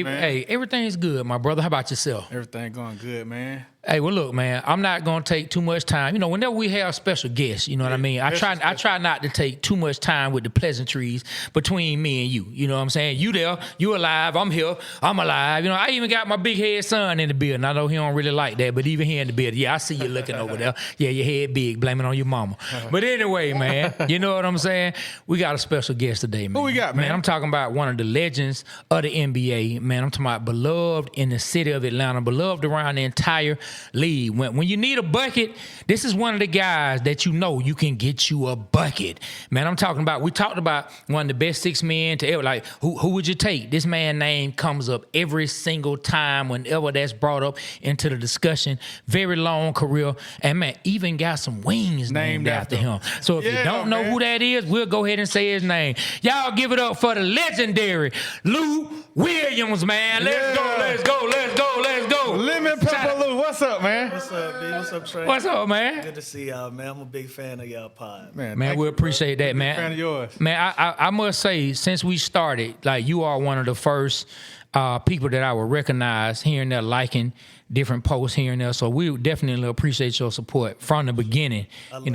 Hey, everything's good, my brother. How about yourself? Everything going good, man. Hey, well, look, man, I'm not gonna take too much time. You know, whenever we have special guests, you know what I mean. I try not to take too much time with the pleasantries between me and you. You know what I'm saying? You there, you alive, I'm here, I'm alive. You know, I even got my big head son in the building. I know he don't really like that, but even here in the building, yeah, I see you looking over there. Yeah, your head big, blame it on your mama. But anyway, man, you know what I'm saying? We got a special guest today, man. Who we got, man? I'm talking about one of the legends of the NBA, man. I'm talking about beloved in the city of Atlanta, beloved around the entire league. When you need a bucket, this is one of the guys that you know you can get you a bucket. Man, I'm talking about, we talked about one of the best six men to ever, like, who would you take? This man's name comes up every single time whenever that's brought up into the discussion. Very long career, and man, even got some wings named after him. So if you don't know who that is, we'll go ahead and say his name. Y'all give it up for the legendary Lou Williams, man. Let's go. Lemon Pepper Lou, what's up, man? What's up, B? What's up, Trey? What's up, man? Good to see y'all, man. I'm a big fan of y'all pod. Man, we appreciate that, man. Fan of yours. Man, I must say, since we started, like, you are one of the first people that I would recognize here and there liking different posts here and there. So we definitely appreciate your support from the beginning,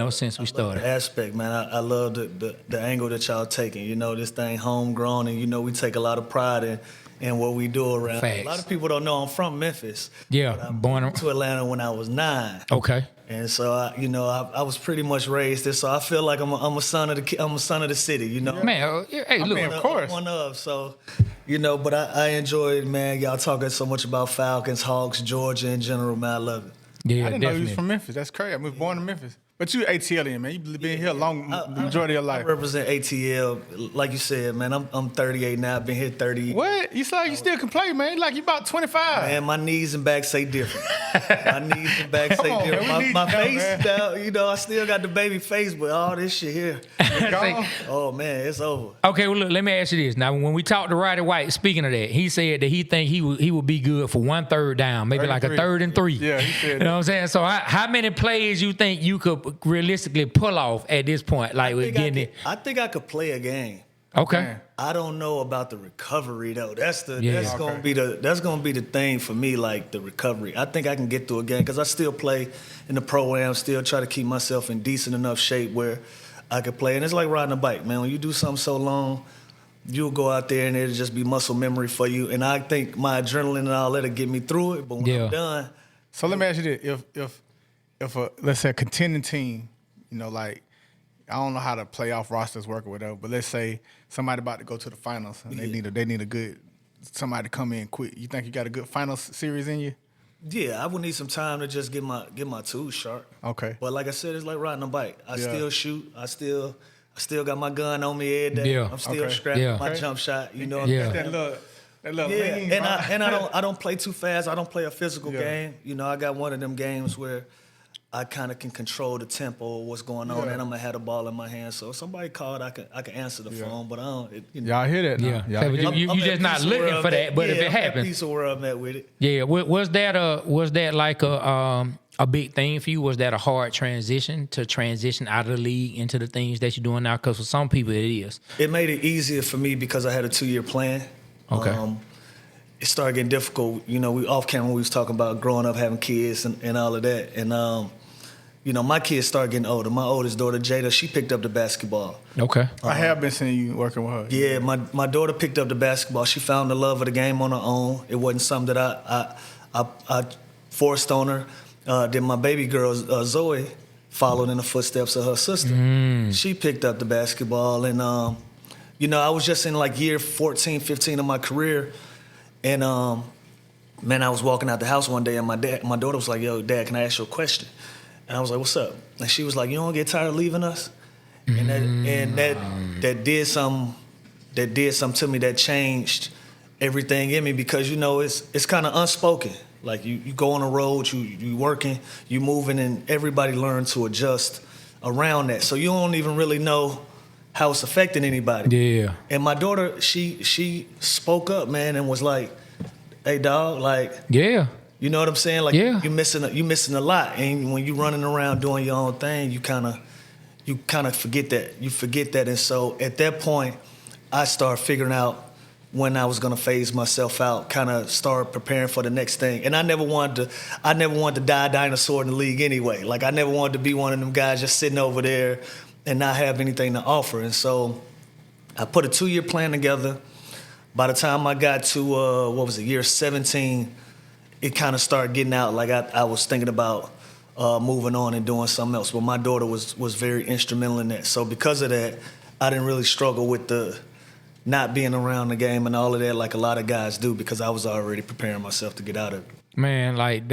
since we started. The aspect, man. I love the angle that y'all taking. You know, this thing homegrown, and, you know, we take a lot of pride in what we do around. Facts. A lot of people don't know I'm from Memphis. Yeah, but I born moved to Atlanta when I was 9. Okay. And so I was pretty much raised there, so I feel like I'm a son of the city, you know. Man, hey, look, of course. One of, so, you know, but I enjoy it, man. Y'all talking so much about Falcons, Hawks, Georgia in general, man. I love it. Yeah, I didn't know you was from Memphis. That's crazy. I was born in Memphis. But you ATLian, man. You've been here the majority of your life. I represent ATL. Like you said, man, I'm 38 now. I've been here 30. What? You sound like you still can play, man. Like you about 25. Man, my knees and back say different. My face, now, you know, I still got the baby face, but all this shit here. Oh, man, it's over. Okay, well, look, let me ask you this. Now, when we talked to Roddy White, speaking of that, he said that he think he would be good for 1/3 down, maybe like a 3rd and 3. Yeah, he said that. You know what I'm saying? So how many plays you think you could realistically pull off at this point? Like with getting it. I think I could play a game. Okay. Man. I don't know about the recovery though. That's gonna be the thing for me, like the recovery. I think I can get through a game because I still play in the pro-am, still try to keep myself in decent enough shape where I could play. And it's like riding a bike, man. When you do something so long, you'll go out there and it'll just be muscle memory for you. And I think my adrenaline and all that'll get me through it. But when I'm done. So let me ask you this: if let's say a contending team, you know, like, I don't know how the playoff rosters work or whatever, but let's say somebody about to go to the finals and they need a good somebody to come in quick. You think you got a good finals series in you? Yeah, I would need some time to just get my tools sharp. Okay. But like I said, it's like riding a bike. I still shoot. I still got my gun on me every day. Yeah. I'm still strapping my jump shot. You know. Yeah. That little lean, and I don't play too fast. I don't play a physical game. You know, I got one of them games where I kind of can control the tempo of what's going on, and I'm gonna have the ball in my hand. So if somebody called, I can answer the phone, but I don't. Y'all hear that? Yeah, Y'all hear you just not looking for that. But if it happens, piece of where I'm at with it. Yeah, was that like a big thing for you? Was that a hard transition out of the league into the things that you're doing now? Because for some people it is. It made it easier for me because I had a 2-year plan. Okay. It started getting difficult. You know, we off camera we was talking about growing up, having kids, and all of that. And you know, my kids started getting older. My oldest daughter, Jada, she picked up the basketball. Okay. I have been seeing you working with her. Yeah, my daughter picked up the basketball. She found the love of the game on her own. It wasn't something that I forced on her. Then my baby girl, Zoe, followed in the footsteps of her sister. She picked up the basketball. And, you know, I was just in like year 14, 15 of my career. And, man, I was walking out the house one day and my daughter was like, "Yo, Dad, can I ask you a question?" And I was like, "What's up?" And she was like, "You don't get tired of leaving us?" And that did something to me that changed everything in me because, you know, it's kind of unspoken. Like you go on the road, you working, you moving, and everybody learns to adjust around that. So you don't even really know how it's affecting anybody. Yeah. And my daughter, she spoke up, man, and was like, "Hey, dog, like, yeah, you know what I'm saying? Like, you missing a lot. And when you running around doing your own thing, you kind of forget that. You forget that. And so at that point, I started figuring out when I was gonna phase myself out, kind of start preparing for the next thing. And I never wanted to die a dinosaur in the league anyway. Like I never wanted to be one of them guys just sitting over there and not have anything to offer. And so I put a 2-year plan together. By the time I got to year 17, it kind of started getting out. Like I was thinking about moving on and doing something else. But my daughter was very instrumental in that. So because of that, I didn't really struggle with the not being around the game and all of that like a lot of guys do, because I was already preparing myself to get out of it. Man, like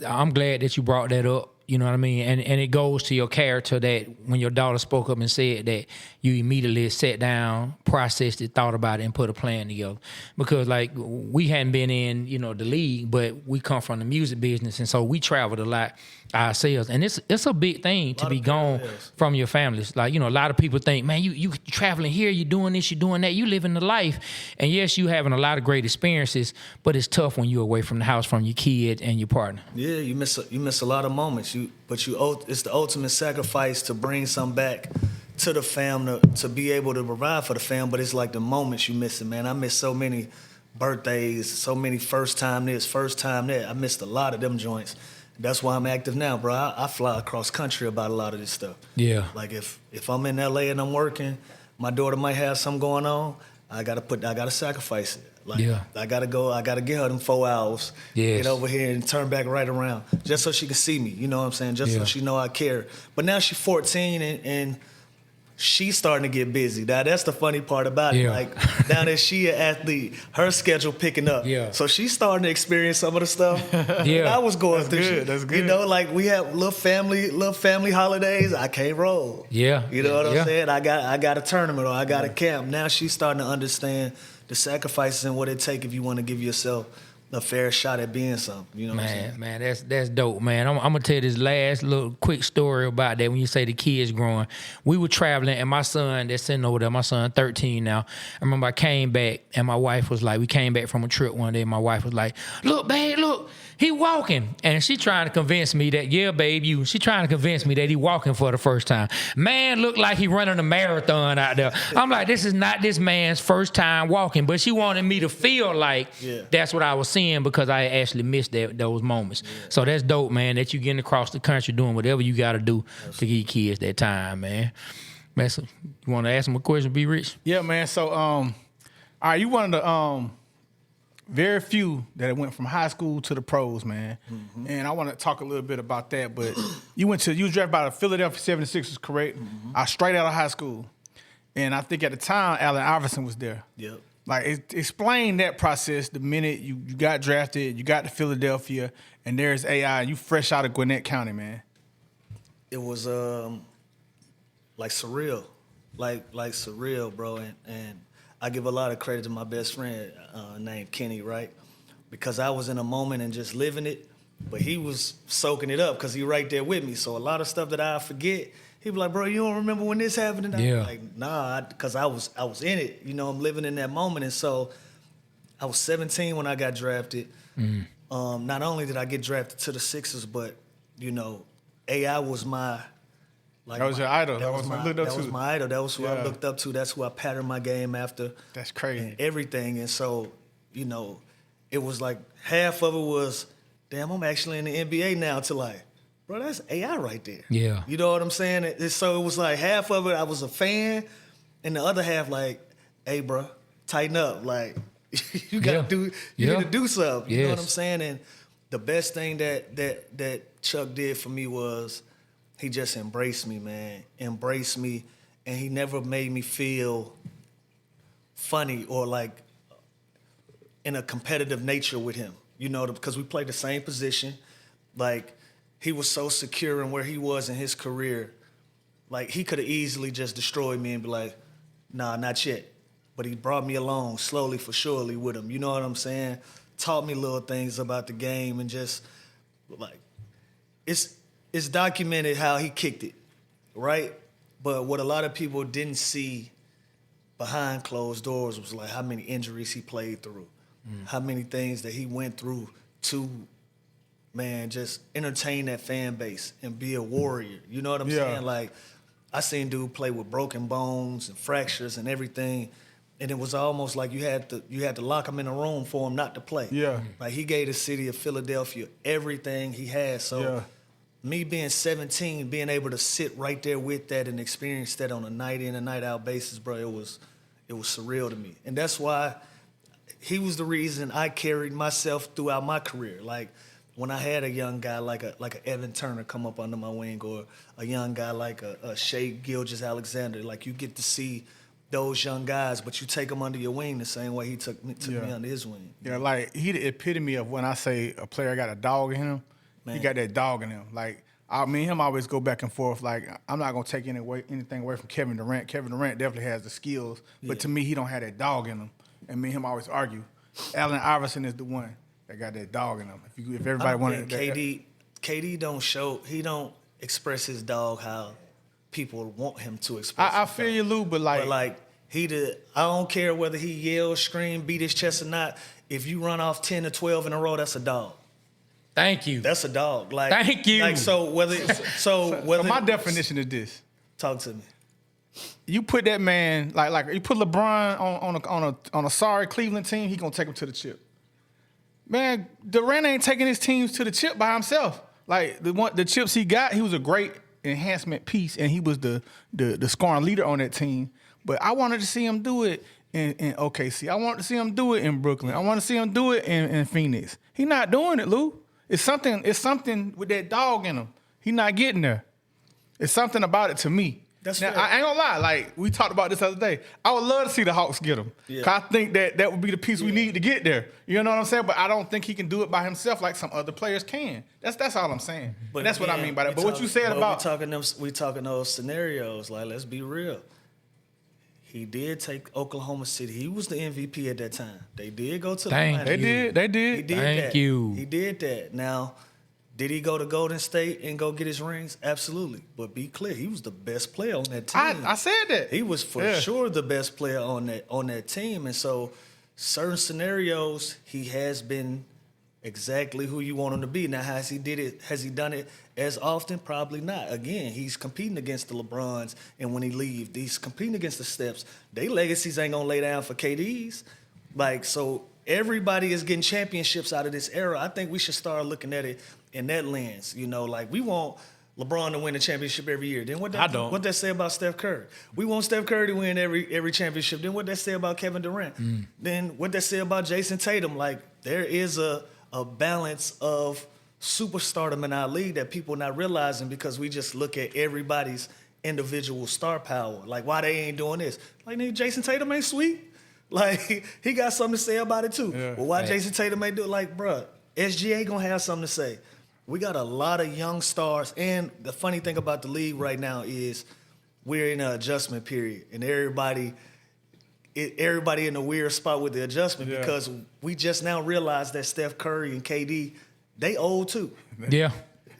I'm glad that you brought that up. You know what I mean? And it goes to your character that when your daughter spoke up and said that, you immediately sat down, processed it, thought about it, and put a plan together. Because like we hadn't been in, the league, but we come from the music business, and so we traveled a lot ourselves. And it's a big thing to be gone from your families. Like, a lot of people think, man, you traveling here, you doing this, you doing that, you living the life. And yes, you having a lot of great experiences, but it's tough when you're away from the house, from your kid and your partner. Yeah, you miss a lot of moments. It's the ultimate sacrifice to bring some back to the fam, to be able to provide for the fam, but it's like the moments you missing, man. I miss so many birthdays, so many first time this, first time that. I missed a lot of them joints. That's why I'm active now, bro. I fly across country about a lot of this stuff. Yeah. Like if I'm in LA and I'm working, my daughter might have something going on, I gotta sacrifice it. Like, yeah. I gotta get her them 4 hours, yes. Get over here and turn back right around, just so she can see me, you know what I'm saying? Just so she know I care. But now she's 14 and she's starting to get busy. Now that's the funny part about it. Like now that she an athlete, her schedule picking up. Yeah. So she's starting to experience some of the stuff that I was going through. That's good. Like we have little family holidays. I can't roll. Yeah. You know what I'm saying? I got a tournament or I got a camp. Now she's starting to understand the sacrifices and what it take if you want to give yourself a fair shot at being something. You know what I'm saying? Man, that's dope, man. I'm gonna tell you this last little quick story about that. When you say the kids growing, we were traveling, and my son that's sitting over there, my son 13 now. I remember I came back, and my wife was like, we came back from a trip one day, and my wife was like, look, babe, look, he walking. And she trying to convince me that, yeah, babe, she trying to convince me that he walking for the first time. Man looked like he running a marathon out there. I'm like, this is not this man's first time walking. But she wanted me to feel like that's what I was seeing, because I actually missed those moments. Yeah. So that's dope, man, that you getting across the country doing whatever you got to do to give kids that time, man. Man, so you want to ask him a question, Be Rich? Yeah, man. So, all right, you one of the very few that went from high school to the pros, man. Mm-hmm. And I want to talk a little bit about that. But you was drafted by the Philadelphia 76ers, correct? Mm-hmm. Straight out of high school. And I think at the time, Allen Iverson was there. Yep. Like, explain that process the minute you got drafted, you got to Philadelphia, and there's AI, you fresh out of Gwinnett County, man. It was like surreal. Like surreal, bro. And I give a lot of credit to my best friend named Kenny, right? Because I was in a moment and just living it, but he was soaking it up because he right there with me. So a lot of stuff that I forget, he'd be like, bro, you don't remember when this happened? And I'm like, nah, because I was in it. I'm living in that moment. And so I was 17 when I got drafted. Mm-hmm. Not only did I get drafted to the Sixers, but, AI was my... Like that was your idol. That was my idol. That was who I looked up to. That's who I patterned my game after. That's crazy. And everything. And so, it was like half of it was, damn, I'm actually in the NBA now, to like, bro, that's AI right there. Yeah. You know what I'm saying? So it was like half of it I was a fan, and the other half like, hey, bro, tighten up. Like, you got to do, you need to do something. You know what I'm saying? And the best thing that Chuck did for me was, he just embraced me, man. Embraced me, and he never made me feel funny or like in a competitive nature with him. Because we played the same position. Like, he was so secure in where he was in his career. Like, he could have easily just destroyed me and be like, nah, not yet. But he brought me along slowly for surely with him. You know what I'm saying? Taught me little things about the game, and just like, it's documented how he kicked it, right? But what a lot of people didn't see behind closed doors was like how many injuries he played through, how many things that he went through to, man, just entertain that fan base and be a warrior. You know what I'm saying? Like, I seen dude play with broken bones and fractures and everything, and it was almost like you had to lock him in a room for him not to play. Yeah. Like he gave the city of Philadelphia everything he had. So me being 17, being able to sit right there with that and experience that on a night in and night out basis, bro, it was surreal to me. And that's why he was the reason I carried myself throughout my career. Like when I had a young guy like a Evan Turner come up under my wing, or a young guy like a Shea Gilgeous-Alexander, like you get to see those young guys, but you take them under your wing the same way he took me under his wing. Yeah, like he the epitome of when I say a player got a dog in him, he got that dog in him. Like me and him always go back and forth. Like I'm not gonna take anything away from Kevin Durant. Kevin Durant definitely has the skills, but to me he don't have that dog in him. And me and him always argue. Allen Iverson is the one that got that dog in him. If everybody wanted KD don't express his dog how people want him to express. I feel you, Lou, but I don't care whether he yells, scream, beat his chest or not. If you run off 10 or 12 in a row, that's a dog. Thank you. That's a dog. Like thank you. Like so my definition is this. Talk to me. You put that man like you put LeBron on a sorry Cleveland team, he gonna take him to the chip. Man, Durant ain't taking his teams to the chip by himself. Like the chips he got, he was a great enhancement piece, and he was the scoring leader on that team. But I wanted to see him do it in OKC. I wanted to see him do it in Brooklyn. I want to see him do it in Phoenix. He not doing it, Lou. It's something with that dog in him. He not getting there. It's something about it to me. Now, fair. I ain't gonna lie. Like we talked about this the other day. I would love to see the Hawks get him. Yeah. Cause I think that would be the piece we need to get there. You know what I'm saying? But I don't think he can do it by himself like some other players can. That's all I'm saying. But that's what I mean by that. But what you said about we talking those scenarios. Like let's be real. He did take Oklahoma City. He was the MVP at that time. They did go to the finals. They did. He did Thank you. He did that. Now, did he go to Golden State and go get his rings? Absolutely. But be clear, he was the best player on that team. I said that. He was for sure the best player on that team. And so certain scenarios, he has been exactly who you want him to be. Now, has he done it as often? Probably not. Again, he's competing against the LeBrons, and when he leaves, he's competing against the Stephs. They legacies ain't gonna lay down for KD's. Like, so everybody is getting championships out of this era. I think we should start looking at it in that lens. You know, like we want LeBron to win a championship every year. Then what that say about Steph Curry? We want Steph Curry to win every championship. Then what that say about Kevin Durant? Then what that say about Jason Tatum? Like there is a balance of superstardom in our league that people not realizing because we just look at everybody's individual star power. Like why they ain't doing this? Like nigga, Jason Tatum ain't sweet. Like he got something to say about it too. Yeah. Well, why Jason Tatum ain't do it? Like bruh, SGA gonna have something to say. We got a lot of young stars, and the funny thing about the league right now is we're in an adjustment period, and everybody in a weird spot with the adjustment because we just now realized that Steph Curry and KD, they old too. Yeah.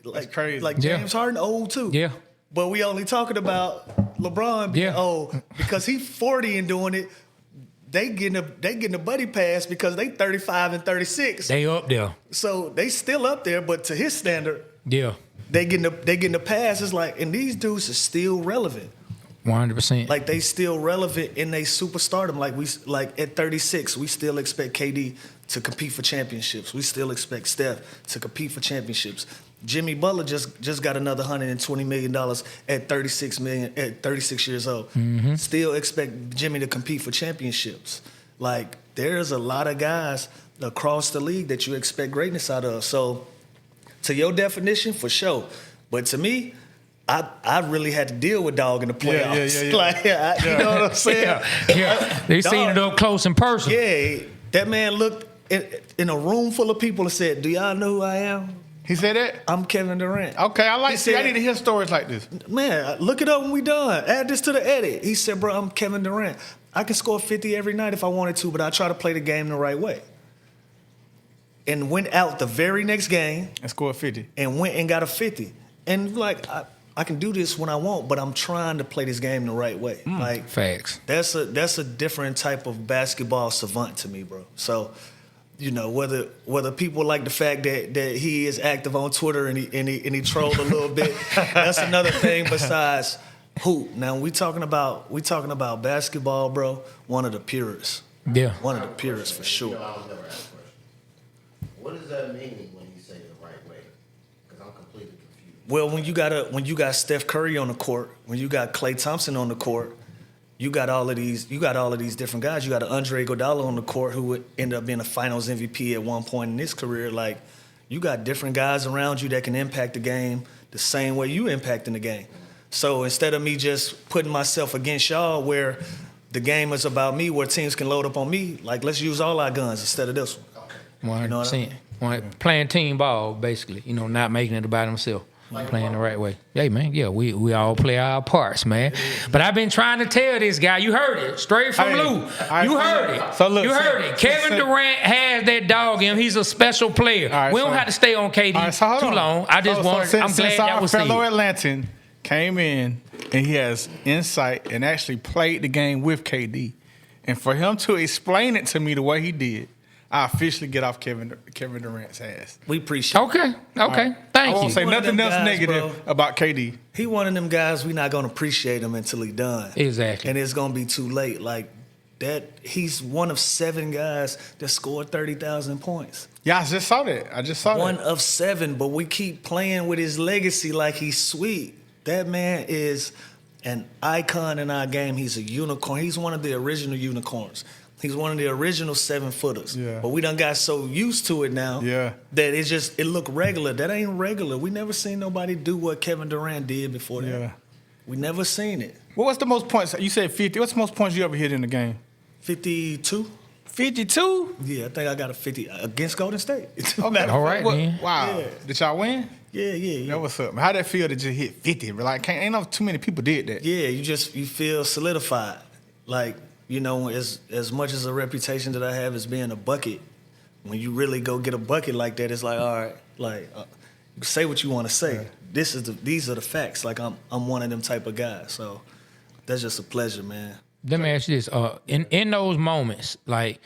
That's crazy. Like James Harden old too. Yeah. But we only talking about LeBron being old because he's 40 and doing it. They getting a buddy pass because they 35 and 36. They up there. So they still up there, but to his standard, they getting the pass. It's like, and these dudes are still relevant. 100%. Like they still relevant in they superstardom. Like at 36, we still expect KD to compete for championships. We still expect Steph to compete for championships. Jimmy Butler just got another $120 million at 36 years old. Mm-hmm. Still expect Jimmy to compete for championships. Like there's a lot of guys across the league that you expect greatness out of. So to your definition, for sure. But to me, I really had to deal with Dog in the playoffs. Yeah. Like, you know what I'm saying? They seen it up close and personal. Yeah, that man looked in a room full of people and said, "Do y'all know who I am?" He said that? I'm Kevin Durant. Okay, I need to hear stories like this. Man, look it up when we done. Add this to the edit. He said, bro, I'm Kevin Durant. I can score 50 every night if I wanted to, but I try to play the game the right way. And went out the very next game. And scored 50. And went and got a 50. And like, I can do this when I want, but I'm trying to play this game the right way. Like facts. That's a different type of basketball savant to me, bro. So, you know, whether people like the fact that he is active on Twitter and he trolled a little bit, that's another thing besides hoop. Now we talking about basketball, bro. One of the purest. Yeah. One of the purest for sure. I was never asked a question. What does that mean when you say the right way? Because I'm completely confused. Well, when you got Steph Curry on the court, when you got Klay Thompson on the court, you got all of these different guys. You got Andre Iguodala on the court who would end up being a Finals MVP at one point in his career. Like, you got different guys around you that can impact the game the same way you impacting the game. So instead of me just putting myself against y'all where the game is about me, where teams can load up on me, like, let's use all our guns instead of this one. 100%. You know what I mean? Playing team ball, basically. Not making it about himself. Playing the right way. Hey, man, yeah, we all play our parts, man. But I've been trying to tell this guy, you heard it, straight from Lou. You heard it. So look, you heard it. Kevin Durant has that dog in him. He's a special player. Right, we don't have to stay on KD too long. I just I'm glad that was fellow said. Atlantan came in and he has insight and actually played the game with KD. And for him to explain it to me the way he did, I officially get off Kevin Durant's ass. We appreciate it. Okay. I Thank won't you. say One of nothing them else guys, negative about KD. He one of them guys we not gonna appreciate him until he done. Exactly. And it's gonna be too late. Like that, he's one of 7 guys that scored 30,000 points. Yeah, I just saw that. One of 7, but we keep playing with his legacy like he's sweet. That man is an icon in our game. He's a unicorn. He's one of the original unicorns. He's one of the original 7-footers. Yeah. But we done got so used to it now that it look regular. That ain't regular. We never seen nobody do what Kevin Durant did before that. Yeah. We never seen it. Well, what's the most points? You said 50. What's the most points you ever hit in the game? 52? 52? Yeah, I think I got a 50 against Golden State. Okay. All right, man. Wow. Yeah. Did y'all win? Yeah. That what's up. How'd that feel to just hit 50? Like, ain't no too many people did that. Yeah, you feel solidified. Like, as much as a reputation that I have as being a bucket, when you really go get a bucket like that, it's like, all right, like you can say what you want to say. Right. These are the facts. Like I'm one of them type of guys. So that's just a pleasure, man. Let me ask you this: in those moments, like,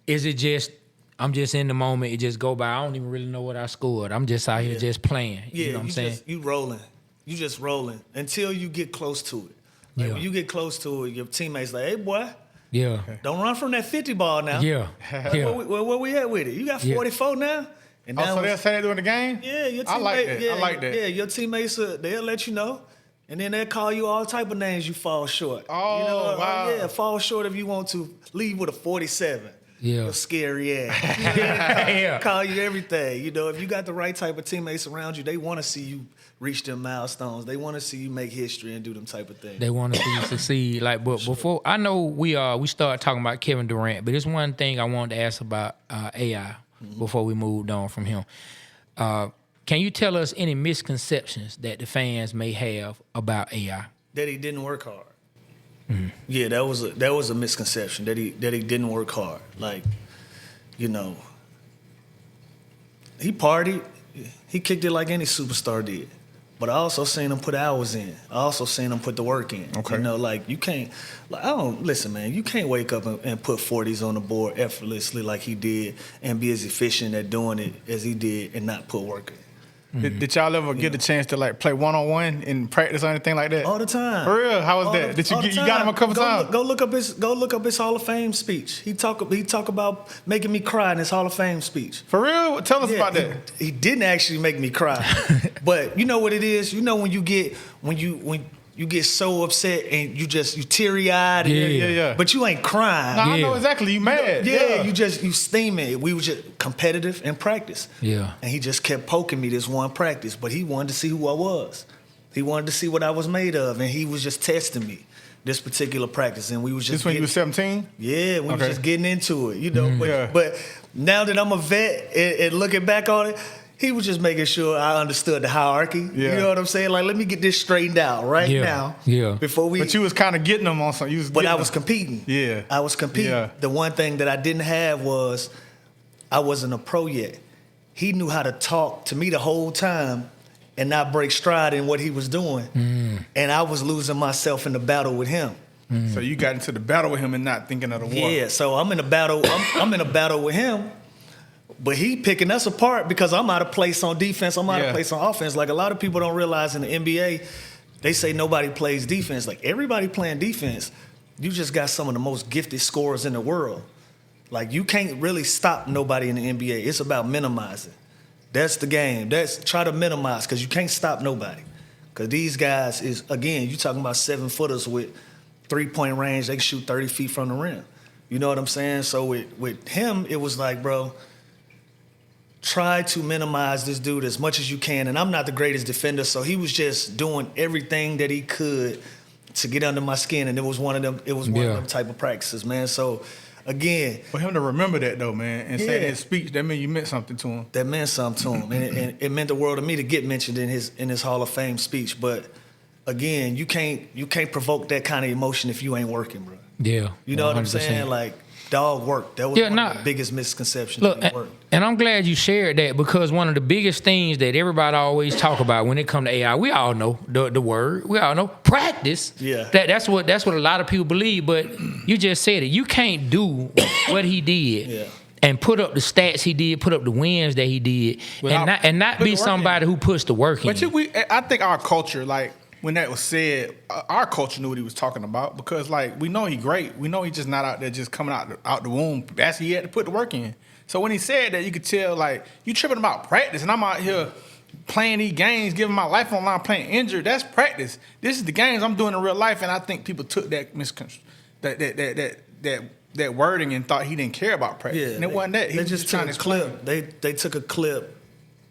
is it just I'm just in the moment? It just go by. I don't even really know what I scored. I'm just out here just playing. Yeah, you know what I'm saying? You rolling. You just rolling until you get close to it. Like Yeah. when you get close to it, your teammates like, hey boy, Yeah. don't run from that 50 ball now. Yeah. Yeah. Where we at with it? You got 44 now? And Oh, so they'll say that during the game? Yeah, your teammate, I like that. Yeah, I like that. Yeah, your teammates, they'll let you know. And then they'll call you all type of names you fall short. Oh, wow. Yeah, fall short if you want to. Leave with a 47. Yeah. A scary ass. Yeah. Call you everything. If you got the right type of teammates around you, they want to see you reach them milestones. They want to see you make history and do them type of things. They want to see you succeed. Like, but before I know we started talking about Kevin Durant, but there's one thing I wanted to ask about AI before we moved on from him. Can you tell us any misconceptions that the fans may have about AI? That he didn't work hard. Mm-hmm. Yeah, that was a misconception that he didn't work hard. Like, he partied, he kicked it like any superstar did. But I also seen him put hours in. I also seen him put the work in. Okay. Like you can't. Like, listen, man. You can't wake up and put 40s on the board effortlessly like he did, and be as efficient at doing it as he did, and not put work in. Did y'all ever get a chance to like play one-on-one in practice or anything like that? All the time. For real? How was that? You got him a couple times? Go look up his Hall of Fame speech. He talk about making me cry in his Hall of Fame speech. For real? Tell us about that. He didn't actually make me cry. But you know what it is? When you get so upset and you teary-eyed. Yeah. But you ain't crying. No, I know exactly. You mad. Yeah, you steaming. We were just competitive in practice. Yeah. And he just kept poking me this one practice, but he wanted to see who I was. He wanted to see what I was made of, and he was just testing me this particular practice. And we was just This when you was 17? Yeah, we was Okay. just getting into it, But, Yeah. but now that I'm a vet and looking back on it, he was just making sure I understood the hierarchy. Yeah. You know what I'm saying? Like, let me get this straightened out right Yeah. now. Yeah. Before we. But you was kind of getting them on something. But I was competing. Yeah. I was competing. Yeah. The one thing that I didn't have was I wasn't a pro yet. He knew how to talk to me the whole time and not break stride in what he was doing. And I was losing myself in the battle with him. So you got into the battle with him and not thinking of the war. Yeah, so I'm in a battle. I'm in a battle with him, but he picking us apart because I'm out of place on defense. I'm out of place on offense. Like a lot of people don't realize in the NBA, they say nobody plays defense. Like, everybody playing defense. You just got some of the most gifted scorers in the world. Like, you can't really stop nobody in the NBA. It's about minimizing. That's the game. Try to minimize, because you can't stop nobody. Because these guys is, again, you talking about 7-footers with 3-point range. They can shoot 30 feet from the rim. You know what I'm saying? So with him, it was like, bro, try to minimize this dude as much as you can. And I'm not the greatest defender, so he was just doing everything that he could to get under my skin. And it was one of them. It was one of them type of practices, man. So again, for him to remember that though, man, and say his speech, that meant you meant something to him. That meant something to him, and it meant the world to me to get mentioned in his Hall of Fame speech. But again, you can't provoke that kind of emotion if you ain't working, bro. Yeah, you know 100%. What I'm saying? Like, dog work. That was one of the biggest misconceptions. Look, and I'm glad you shared that, because one of the biggest things that everybody always talk about when it come to AI, we all know the word. We all know practice. Yeah. That's what a lot of people believe. But you just said it. You can't do what he did. Yeah. And put up the stats he did, put up the wins that he did, and not be somebody who puts the work in. But I think our culture, like, when that was said, our culture knew what he was talking about, because, like, we know he great. We know he's just not out there just coming out the womb. That's he had to put the work in. So when he said that, you could tell, like, you tripping about practice, and I'm out here playing these games, giving my life on line, playing injured. That's practice. This is the games I'm doing in real life, and I think people took that that wording and thought he didn't care about practice. Yeah, and it wasn't that. He was just trying to clip. They took a clip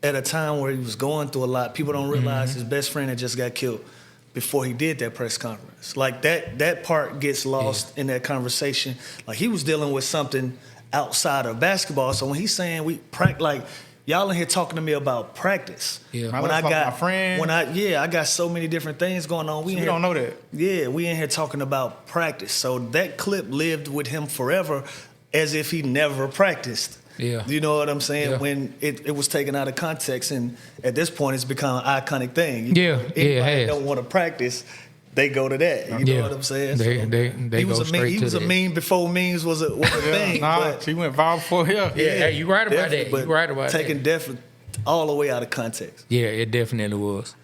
at a time where he was going through a lot. People don't realize his best friend had just got killed before he did that press conference. Like, that part gets lost in that conversation. Like, he was dealing with something outside of basketball. So when he's saying we practice, like, y'all in here talking to me about practice. Yeah. When I got my friend. I got so many different things going on. We don't know that. Yeah, we in here talking about practice. So that clip lived with him forever, as if he never practiced. Yeah. You know what I'm saying? Yeah. When it was taken out of context, and at this point it's become an iconic thing. Anybody that don't want to practice, they go to that. You know what I'm saying? They go straight to that. He was a meme before memes was a thing. He went viral before him. Yeah, you right about that. You right about that. Taken definitely all the way out of context. Yeah, it definitely was.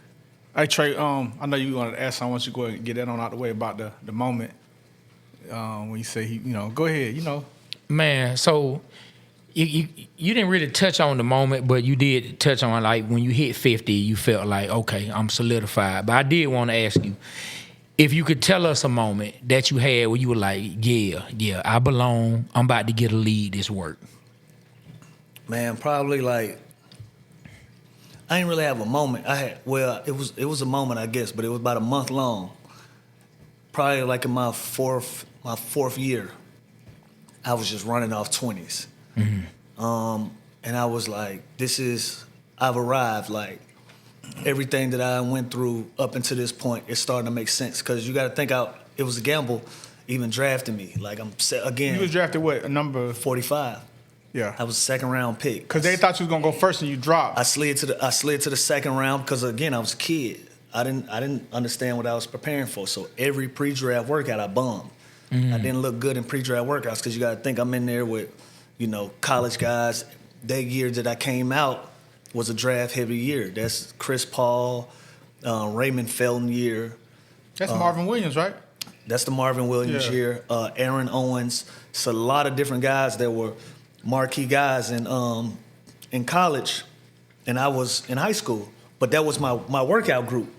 Hey, Trey, I know you wanted to ask something. I want you to go ahead and get that on out the way about the moment when you say, go ahead, Man, so you didn't really touch on the moment, but you did touch on, like, when you hit 50, you felt like, okay, I'm solidified. But I did want to ask you, if you could tell us a moment that you had where you were like, yeah, I belong. I'm about to get a lead this work. Man, probably like, I didn't really have a moment. It was a moment, I guess, but it was about a month long. Probably like in my fourth year, I was just running off 20s. Mm-hmm. And I was like, I've arrived. Like, everything that I went through up until this point, it's starting to make sense. Because you got to think it was a gamble even drafting me. Like, I'm again. You was drafted what, a number? 45. Yeah. I was a second round pick. Because they thought you was gonna go first and you dropped. I slid to the second round because, again, I was a kid. I didn't understand what I was preparing for. So every pre-draft workout I bummed. Mm-hmm. I didn't look good in pre-draft workouts because you got to think I'm in there with, college guys. That year that I came out was a draft-heavy year. That's Chris Paul, Raymond Felton year. That's Marvin Williams, right? That's the Marvin Williams year. Aaron Owens. It's a lot of different guys that were marquee guys in college, and I was in high school. But that was my workout group.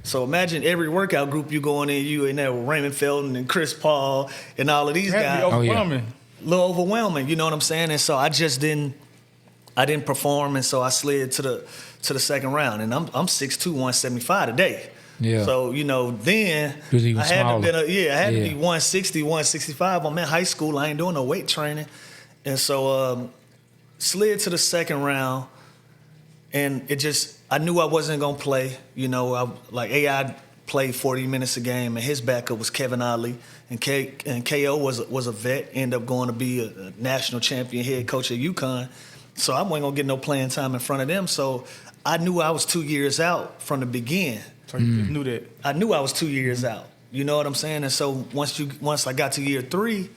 So imagine every workout group you go you in there with Raymond Felton and Chris Paul and all of these guys. Overwhelming. A little overwhelming, you know what I'm saying? And so I just didn't perform, and so I slid to the second round. And I'm 6'2", 175 today. Yeah. So, then I had to be 160, 165. I'm in high school. I ain't doing no weight training. And so slid to the second round, and I knew I wasn't going to play. AI played 40 minutes a game, and his backup was Kevin Ollie. And KO was a vet, ended up going to be a national champion head coach at UConn. So I wasn't going to get no playing time in front of them. So I knew I was 2 years out from the beginning. So you just knew that? I knew I was 2 years out. You know what I'm saying? And so once I got to year 3,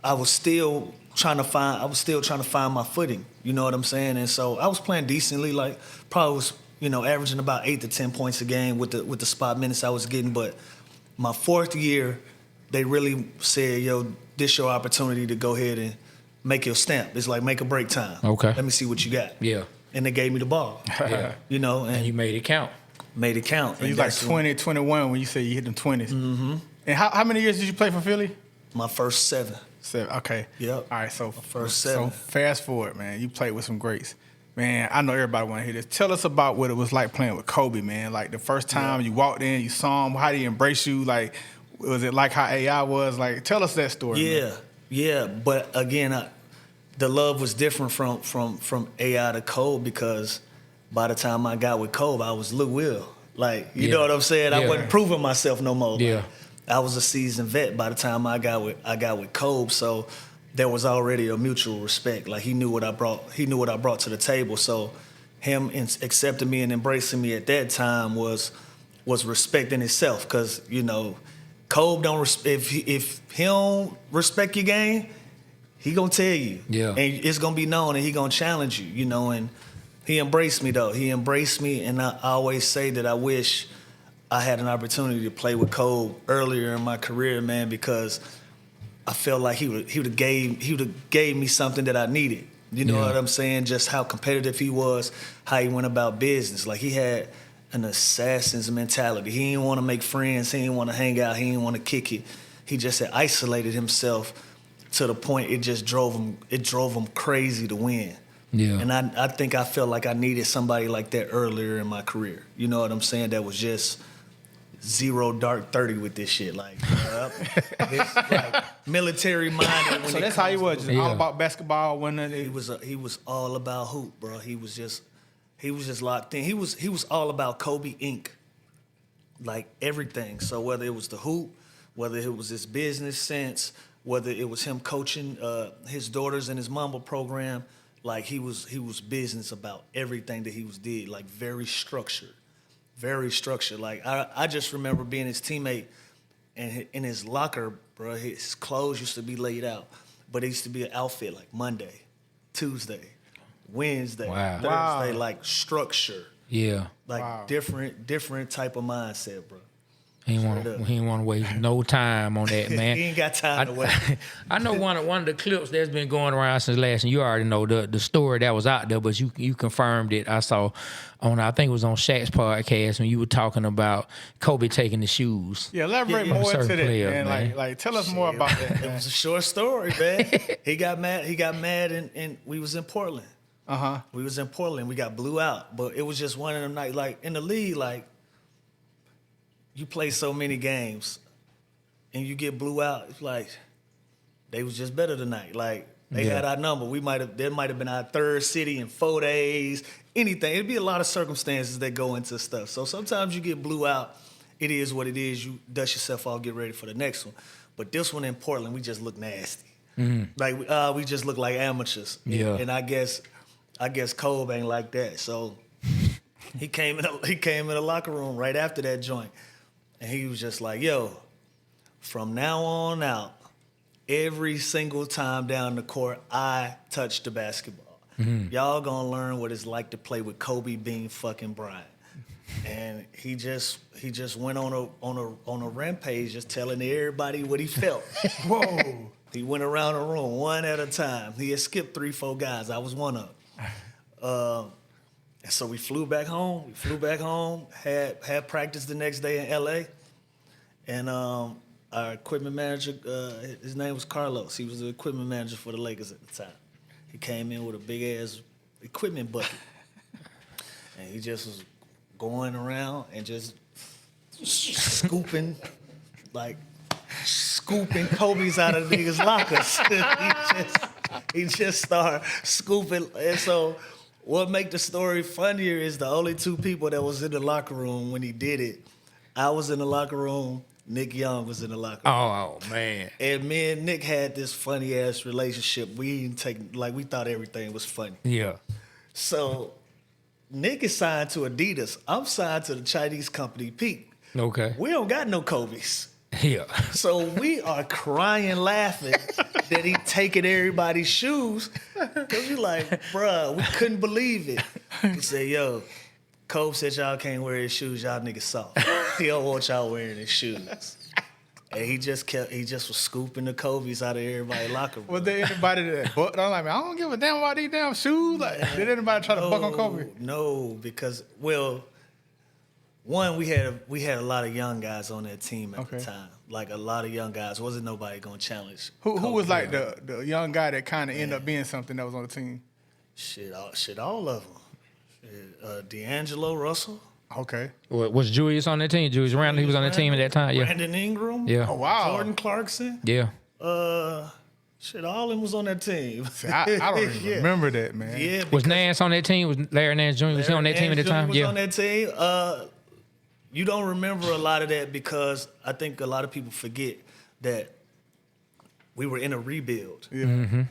I was still trying to find my footing. You know what I'm saying? And so I was playing decently, like probably was, averaging about 8 to 10 points a game with the spot minutes I was getting. But my 4th year, they really said, yo, this your opportunity to go ahead and make your stamp. It's like make or break time. Okay. Let me see what you got. Yeah. And they gave me the ball. Yeah. And you made it count. made it count. So you like 20, 21 when you say you hit them 20s. Mm-hmm. And how many years did you play for Philly? My first 7. 7. Okay. Yep. All right. So first 7. So fast forward, man. You played with some greats. Man, I know everybody want to hear this. Tell us about what it was like playing with Kobe, man. Like the first time you walked in, you saw him. How did he embrace you? Like, was it like how AI was? Like, tell us that story. Yeah, man. yeah. But again, the love was different from AI to Kobe because by the time I got with Kobe, I was Lou Will. Like, you know what I'm saying? I wasn't proving myself no more. Yeah. Like, I was a seasoned vet by the time I got with Kobe. So there was already a mutual respect. Like he knew what I brought. He knew what I brought to the table. So him accepting me and embracing me at that time was respect in itself. Because Kobe don't if he don't respect your game, he gonna tell you. Yeah. And it's gonna be known, and he gonna challenge you. And he embraced me though. He embraced me, and I always say that I wish I had an opportunity to play with Kobe earlier in my career, man, because I felt like he would have gave me something that I needed. You know what I'm saying? Just how competitive he was, how he went about business. Like he had an assassin's mentality. He didn't want to make friends. He didn't want to hang out. He didn't want to kick it. He just had isolated himself to the point it just drove him crazy to win. Yeah. And I think I felt like I needed somebody like that earlier in my career. You know what I'm saying? That was just zero dark 30 with this shit. Like, it's like military minded. So that's how he was, just all about basketball. He was all about hoop, bro. He was just locked in. He was all about Kobe Inc. Like everything. So whether it was the hoop, whether it was his business sense, whether it was him coaching his daughters in his Mamba program, like he was business about everything that he did. Like very structured. Very structured. Like I just remember being his teammate, and in his locker, bro, his clothes used to be laid out, but it used to be an outfit like Monday, Tuesday, Wednesday, Thursday, like structure. Yeah. Like different type of mindset, bro. He ain't want to waste no time on that, man. He ain't got time to waste. I know one of the clips that's been going around since last, and you already know the story that was out there, but you confirmed it. I saw I think it was on Shaq's podcast when you were talking about Kobe taking the shoes. Yeah, elaborate more into that, players, man. Like tell us more about that, man. It was a short story, man. He got mad, and we was in Portland. We was in Portland. We got blew out, but it was just one of them nights. Like in the league, like you play so many games, and you get blew out. It's like they was just better tonight. Like they had our number. There might have been our third city in 4 days. Anything. It'd be a lot of circumstances that go into stuff. So sometimes you get blew out. It is what it is. You dust yourself off, get ready for the next one. But this one in Portland, we just look nasty. Like we just look like amateurs. Yeah. And I guess Kobe ain't like that. So he came in the locker room right after that joint. And he was just like, yo, from now on out, every single time down the court, I touch the basketball. Y'all gonna learn what it's like to play with Kobe Bean fucking Bryant. And he just went on a rampage, just telling everybody what he felt. Whoa. He went around the room one at a time. He had skipped 3-4 guys. I was one of them. And so we flew back home. Had practice the next day in L.A. And our equipment manager, his name was Carlos. He was the equipment manager for the Lakers at the time. He came in with a big-ass equipment bucket. And he just was going around and just scooping Kobe's out of the niggas' lockers. he just started scooping. And so what make the story funnier is the only 2 people that was in the locker room when he did it. I was in the locker room. Nick Young was in the locker room. Oh man. And me and Nick had this funny ass relationship. We thought everything was funny. Yeah. So Nick is signed to Adidas. I'm signed to the Chinese company Peak. Okay. We don't got no Kobe's. Yeah. So we are crying, laughing that he taking everybody's shoes. Cause we like, bruh, we couldn't believe it. He said, yo, Kobe said y'all can't wear his shoes. Y'all niggas soft. He don't want y'all wearing his shoes. And he just was scooping the Kobe's out of everybody's locker room. Was there anybody that bucked? I'm like, man, I don't give a damn about these damn shoes. Like, did anybody try to buck on Kobe? No, because one, we had a lot of young guys on that team at the time. Like a lot of young guys. Wasn't nobody gonna challenge. Who was like the young guy that kind of ended up being something that was on the team? All of them. D'Angelo Russell. Okay. Was Julius on that team? Julius Randle, he was on that team at that time. Yeah. Brandon Ingram. Yeah. Oh wow. Jordan Clarkson. Yeah. All of them was on that team. See, I don't even remember that, man. Yeah. Was Nance on that team? Was Larry Nance Jr. was he on that team at the time? Was on that team. You don't remember a lot of that because I think a lot of people forget that we were in a rebuild. Yeah. Mm-hmm.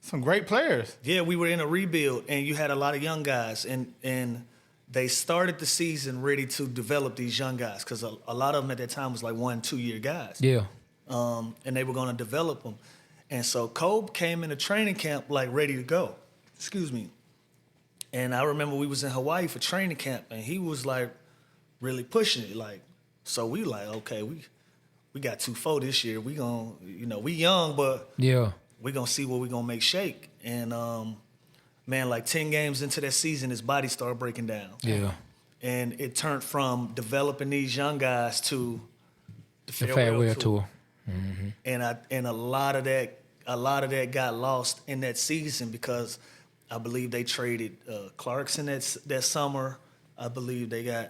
Some great players. Yeah, we were in a rebuild, and you had a lot of young guys, and they started the season ready to develop these young guys because a lot of them at that time was like 1-2 year guys. Yeah. And they were going to develop them. And so Kobe came into training camp like ready to go. Excuse me. And I remember we was in Hawaii for training camp, and he was like really pushing it. Like, so we like, okay, we got 2-4 this year. We gonna, we young, but Yeah. we gonna see what we gonna make shake. And man, like 10 games into that season, his body started breaking down. Yeah. And it turned from developing these young guys to the The farewell tour. And a lot of that got lost in that season because I believe they traded Clarkson that summer. I believe they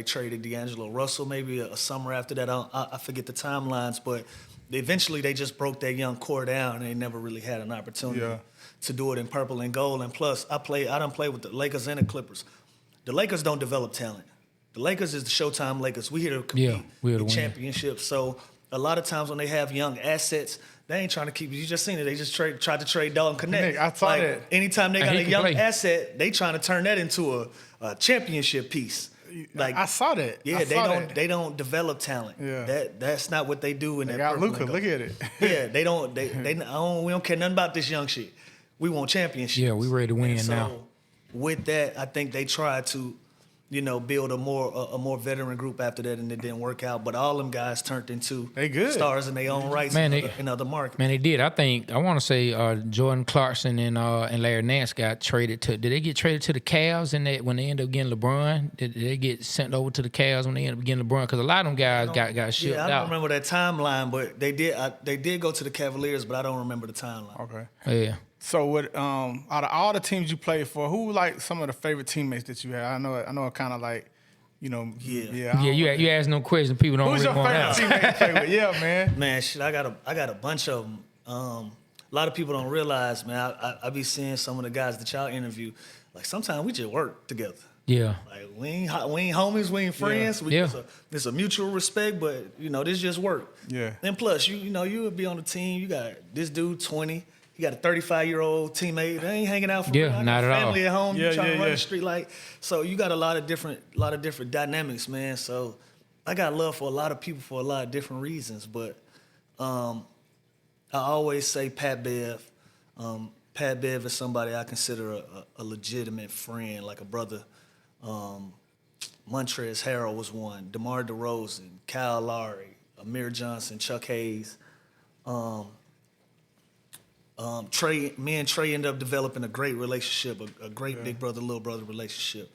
traded D'Angelo Russell maybe a summer after that. I forget the timelines, but eventually they just broke that young core down and they never really had an opportunity to do it in purple and gold. And plus, I done played with the Lakers and the Clippers. The Lakers don't develop talent. The Lakers is the Showtime Lakers. We here to compete in championships. So a lot of times when they have young assets, they ain't trying to keep. You just seen it. They just tried to trade Dalton Connect. I saw that. Anytime they got a young asset, they trying to turn that into a championship piece. Like I saw that. Yeah, they don't develop talent. Yeah, that's not what they do in they that. got Luka. Look at it. Yeah, they don't. We don't care nothing about this young shit. We want championships. Yeah, we ready to win now. With that, I think they tried to, build a more veteran group after that, and it didn't work out. But all them guys turned into stars in their own rights in other markets. Man, they did. I want to say Jordan Clarkson and Larry Nance got traded to. Did they get traded to the Cavs? And when they ended up getting LeBron, did they get sent over to the Cavs when they ended up getting LeBron? Because a lot of them guys got shipped out. I don't remember that timeline, but they did go to the Cavaliers, but I don't remember the timeline. Okay. Yeah. So, out of all the teams you played for, who like some of the favorite teammates that you had? I know, kind of like, Yeah, you ask no questions. People don't Who's really your want favorite to teammate to play with? Yeah, man. Man, shit, I got a bunch of them. A lot of people don't realize, man. I be seeing some of the guys that y'all interview. Like sometimes we just work together. Yeah. Like we ain't homies, we ain't friends. It's a mutual respect, but this just work. Yeah. And plus, you would be on the team. You got this dude 20. You got a 35-year-old teammate. They ain't hanging out for real. Not at all. Family at home. You trying to run the street so. You got a lot of different dynamics, man. So I got love for a lot of people for a lot of different reasons. But I always say Pat Bev. Pat Bev is somebody I consider a legitimate friend, like a brother. Montrezl Harrell was one. DeMar DeRozan, Kyle Lowry, Amir Johnson, Chuck Hayes. Me and Trey ended up developing a great relationship, a great big brother, little brother relationship.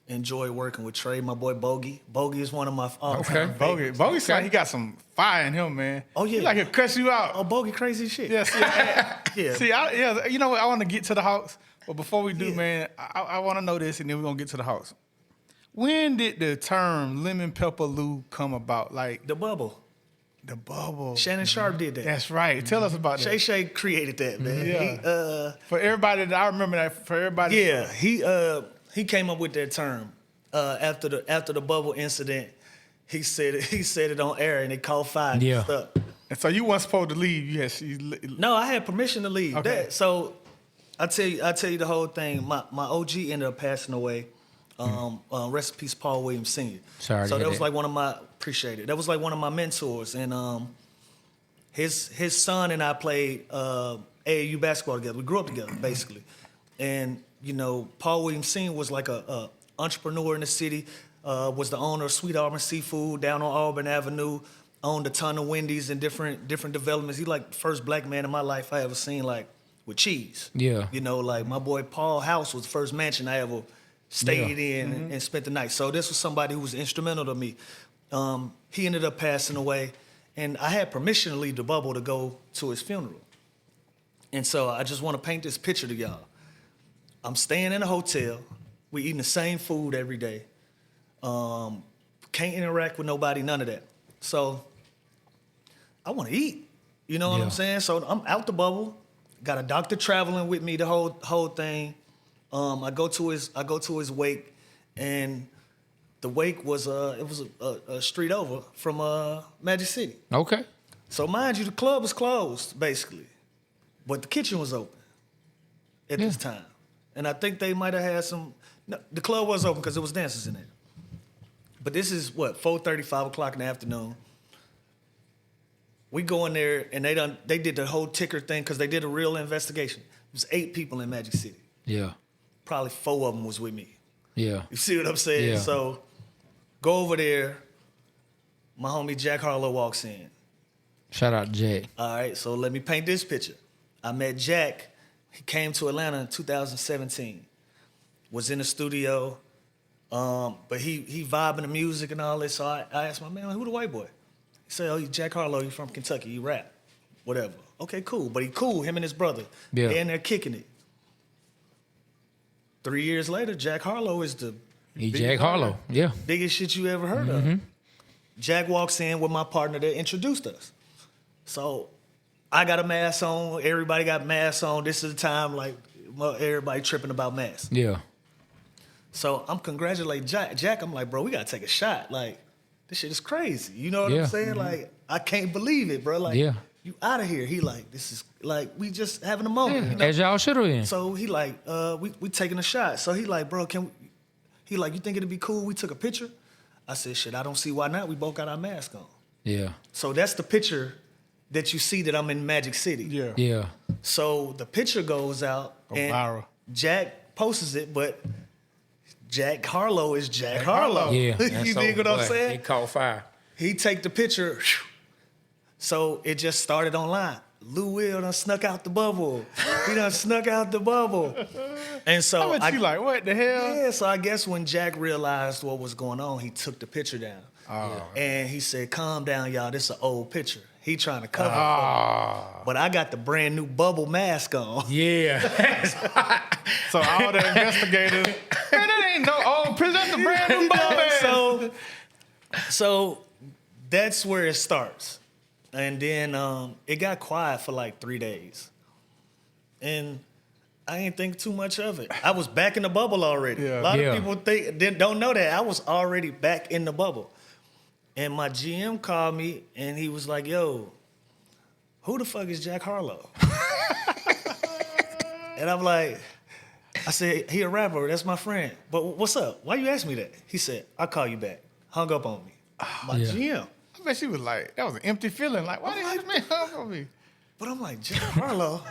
Enjoy working with Trey, my boy Bogey. Bogey is one of my all-time favorites. Bogey said he got some fire in him, man. Oh, yeah. He like he'll cuss you out. Oh, Bogey crazy shit. Yeah, yeah. See, you know what? I want to get to the house, but before we do, man, I want to know this, and then we're going to get to the house. When did the term Lemon Pepper Lou come about? Like the bubble. The bubble. Shannon Sharp did that. That's right. Tell us about that. Shay created that, man. Yeah. For everybody I remember that. For everybody. Yeah. He came up with that term after the bubble incident. He said it on air and it caught fire. Yeah. And so you weren't supposed to leave. No, I had permission to leave. Okay. So I tell you the whole thing. My OG ended up passing away. Rest in peace, Paul Williams Sr. Sorry. So that was like one of my That was like one of my mentors, and his son and I played AAU basketball together. We grew up together basically, and Paul Williams Sr. was like a entrepreneur in the city. Was the owner of Sweet Auburn Seafood down on Auburn Avenue. Owned a ton of Wendy's and different developments. He like the first black man in my life I ever seen like with cheese. Yeah. You know, like my boy Paul House was the first mansion I ever stayed in and spent the night. So this was somebody who was instrumental to me. He ended up passing away, and I had permission to leave the bubble to go to his funeral. And so I just want to paint this picture to y'all. I'm staying in a hotel. We eating the same food every day. Can't interact with nobody, none of that. So I want to eat. You know what I'm saying? So I'm out the bubble. Got a doctor traveling with me the whole thing. I go to his wake, and the wake was a street over from Magic City. Okay. So mind you, the club was closed basically, but the kitchen was open at this time, and I think they might have had some. No, the club was open because there was dancers in there. But this is what 4:30, 5 o'clock in the afternoon. We go in there and they did the whole ticker thing because they did a real investigation. It was 8 people in Magic City. Yeah. Probably 4 of them was with me. Yeah. You see what I'm saying? Yeah. So go over there. My homie Jack Harlow walks in. Shout out to Jack. All right, so let me paint this picture. I met Jack. He came to Atlanta in 2017. Was in the studio, but he vibing the music and all this. So I asked my man, who the white boy? He said, oh, he's Jack Harlow. He from Kentucky. He rap, whatever. Okay, cool. But he cool. Him and his brother. Yeah. They in there kicking it. 3 years later, Jack Harlow is the Jack Harlow. Yeah. biggest shit you ever heard of. Jack walks in with my partner that introduced us. So I got a mask on. Everybody got masks on. This is the time like everybody tripping about masks. Yeah. So I'm congratulating Jack. I'm like, bro, we gotta take a shot. Like, this shit is crazy. You know what Yeah. I'm saying? Like, I can't believe it, bro. Like, Yeah. you out of here. He like, this is like, we just having a moment. Yeah. You know? As y'all should have been. So he like, we taking a shot. So he like, bro, he like, you think it'd be cool? We took a picture. I said, shit, I don't see why not. We both got our mask on. Yeah. So that's the picture that you see that I'm in Magic City. Yeah. Yeah. So the picture goes out and viral. Jack posts it, but Jack Harlow is Jack Harlow. Yeah. You dig what I'm saying? It caught fire. He take the picture. So it just started online. Lou Will done snuck out the bubble. He done snuck out the bubble. And so I bet you like, what the hell? yeah, so I guess when Jack realized what was going on, he took the picture down. Oh. And he said, calm down, y'all. This is an old picture. He trying to cover it. Oh. But I got the brand new bubble mask on. Yeah. So all the investigators, man, that ain't no old picture. That's the brand new bubble. So that's where it starts. And then it got quiet for like 3 days. And I ain't think too much of it. I was back in the bubble already. Yeah. A lot Yeah. of people don't know that. I was already back in the bubble. And my GM called me and he was like, yo, who the fuck is Jack Harlow? And I'm like, I said, he a rapper, that's my friend. But what's up? Why you ask me that? He said, I'll call you back. Hung up on me. My Yeah. GM. I bet she was like, that was an empty feeling. Like, why did this man come for me? But I'm like, Jack Harlow?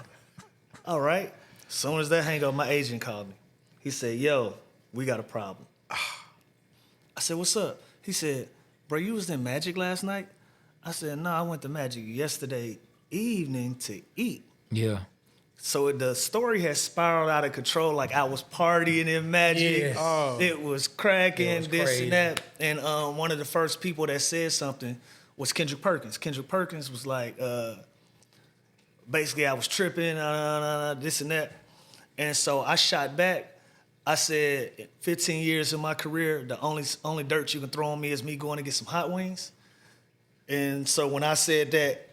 All right. As soon as that hang up, my agent called me. He said, yo, we got a problem. I said, what's up? He said, bro, you was in Magic last night? I said, no, I went to Magic yesterday evening to eat. Yeah. So the story has spiraled out of control. Like I was partying in Magic. Yes. Oh. It was cracking, It was this crazy. and that. And one of the first people that said something was Kendrick Perkins. Kendrick Perkins was like, basically I was tripping, this and that. And so I shot back. I said, 15 years in my career, the only dirt you can throw on me is me going to get some hot wings. And so when I said that,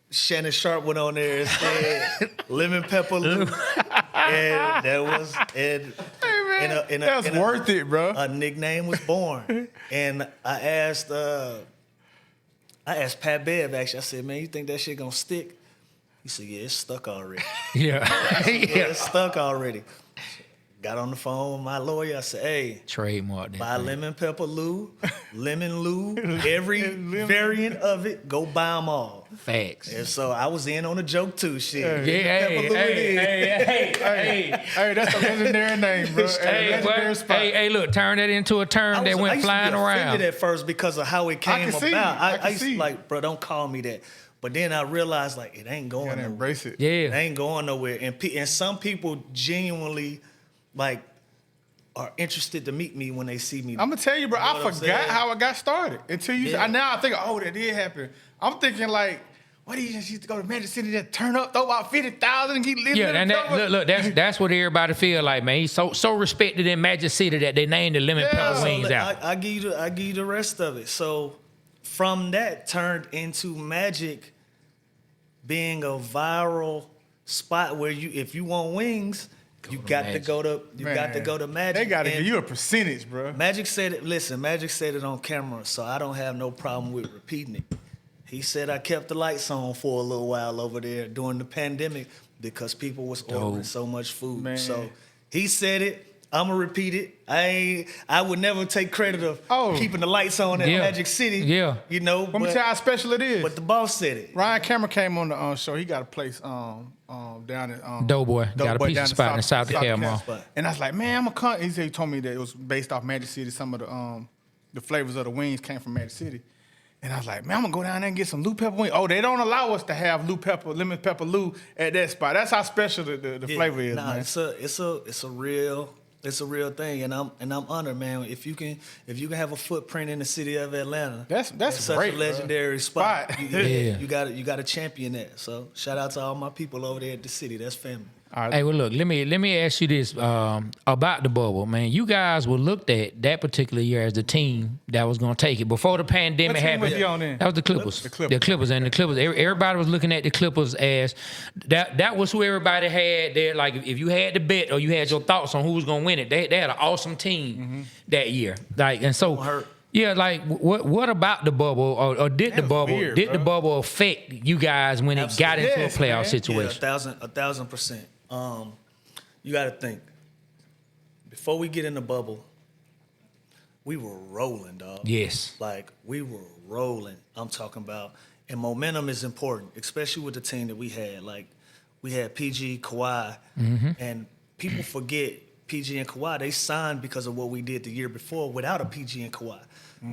Shannon Sharp went on there and said Lemon Pepper Lou. And that was That's worth it, bro. a nickname was born. And I asked Pat Bev actually, I said, man, you think that shit gonna stick? He said, yeah, it's stuck already. Yeah. Yeah, it's stuck already. got on the phone with my lawyer. I said, hey, Trademark that buy thing. lemon pepper Lou, lemon Lou, every variant of it, go buy them all. Facts. And so I was in on the joke too, shit. Yeah, Lemon Pepper Lou it is. Hey, that's a legendary name, bro. Legendary spot. Hey, look, turn that into a term that I went used flying to be around. offended at first because of how it came can see about. you. I I can used see to you. like, bro, don't call me that. But then I realized like it ain't going You gotta nowhere. embrace it. It Yeah. ain't going nowhere. And some people genuinely like are interested to meet me when they see me. I'm gonna tell you, bro. You know I what I'm forgot saying? how it got started until you. Yeah. Now I think, oh, that did happen. I'm thinking like, what do you just used to go to Magic City, just turn up, throw out 50,000, and keep living? Yeah, and look, that's what everybody feel like, man. He's so respected in Magic City that they named the lemon pepper So wings So out. I give you the rest of it. So from that turned into Magic being a viral spot where if you want wings, you got to Magic. go to Magic. They gotta And give you a percentage, bro. Magic said it. Listen, Magic said it on camera, so I don't have no problem with repeating it. He said I kept the lights on for a little while over there during the pandemic because people was ordering so much food. Man. So he said it. I'ma repeat it. I would never take credit of keeping the lights on at Yeah. Magic City. Yeah. You know, Let me tell you how special it is. but the boss said it. Ryan Cameron came on the show. He got a place down in Doughboy. Got a Doughboy pizza down spot in South Cal Mall. Spot. And I was like, man, I'm a con. He told me that it was based off Magic City. Some of the flavors of the wings came from Magic City. And I was like, man, I'm gonna go down there and get some Lou Pepper wings. Oh, they don't allow us to have lemon pepper Lou at that spot. That's how special the Yeah. flavor is, Nah, man. it's a real thing, and I'm honored, man. If you can have a footprint in the city of Atlanta, That's such great, a bro. legendary spot. Spot. Yeah. You got to champion that. So shout out to all my people over there at the city. That's family. All right. Hey, well, look, let me ask you this about the bubble, man. You guys were looked at that particular year as the team that was going to take it before the pandemic What team happened. was you on then? That was the Clippers. The Clippers. And the Clippers. Everybody was looking at the Clippers as that was who everybody had there. Like if you had the bet or you had your thoughts on who was going to win it, they had an awesome team that year. Like and so. hurt. Yeah, like what about the bubble, or did the was bubble weird, did the bro. bubble affect you guys when it got into Yes, a playoff man. situation? Yeah, 1,000%. You got to think. Before we get in the bubble, we were rolling, dog. Yes. Like, we were rolling. I'm talking about, and momentum is important, especially with the team that we had. Like, we had PG, Kawhi, and people forget PG and Kawhi, they signed because of what we did the year before without a PG and Kawhi.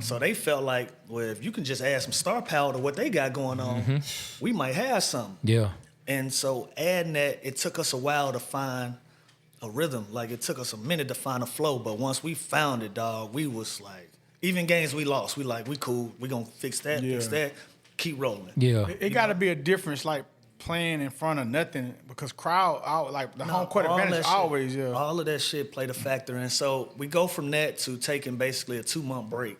So they felt like, well, if you can just add some star power to what they got going on, we might have something. Yeah. And so adding that, it took us a while to find a rhythm. Like, it took us a minute to find a flow. But once we found it, dog, we was like, even games we lost, we like, we cool. We gonna fix that, keep rolling. Yeah. It got to be a difference, like playing in front of nothing, because crowd out, like the home court all advantage that shit- always, yeah. All of that shit played a factor. And so we go from that to taking basically a 2-month break.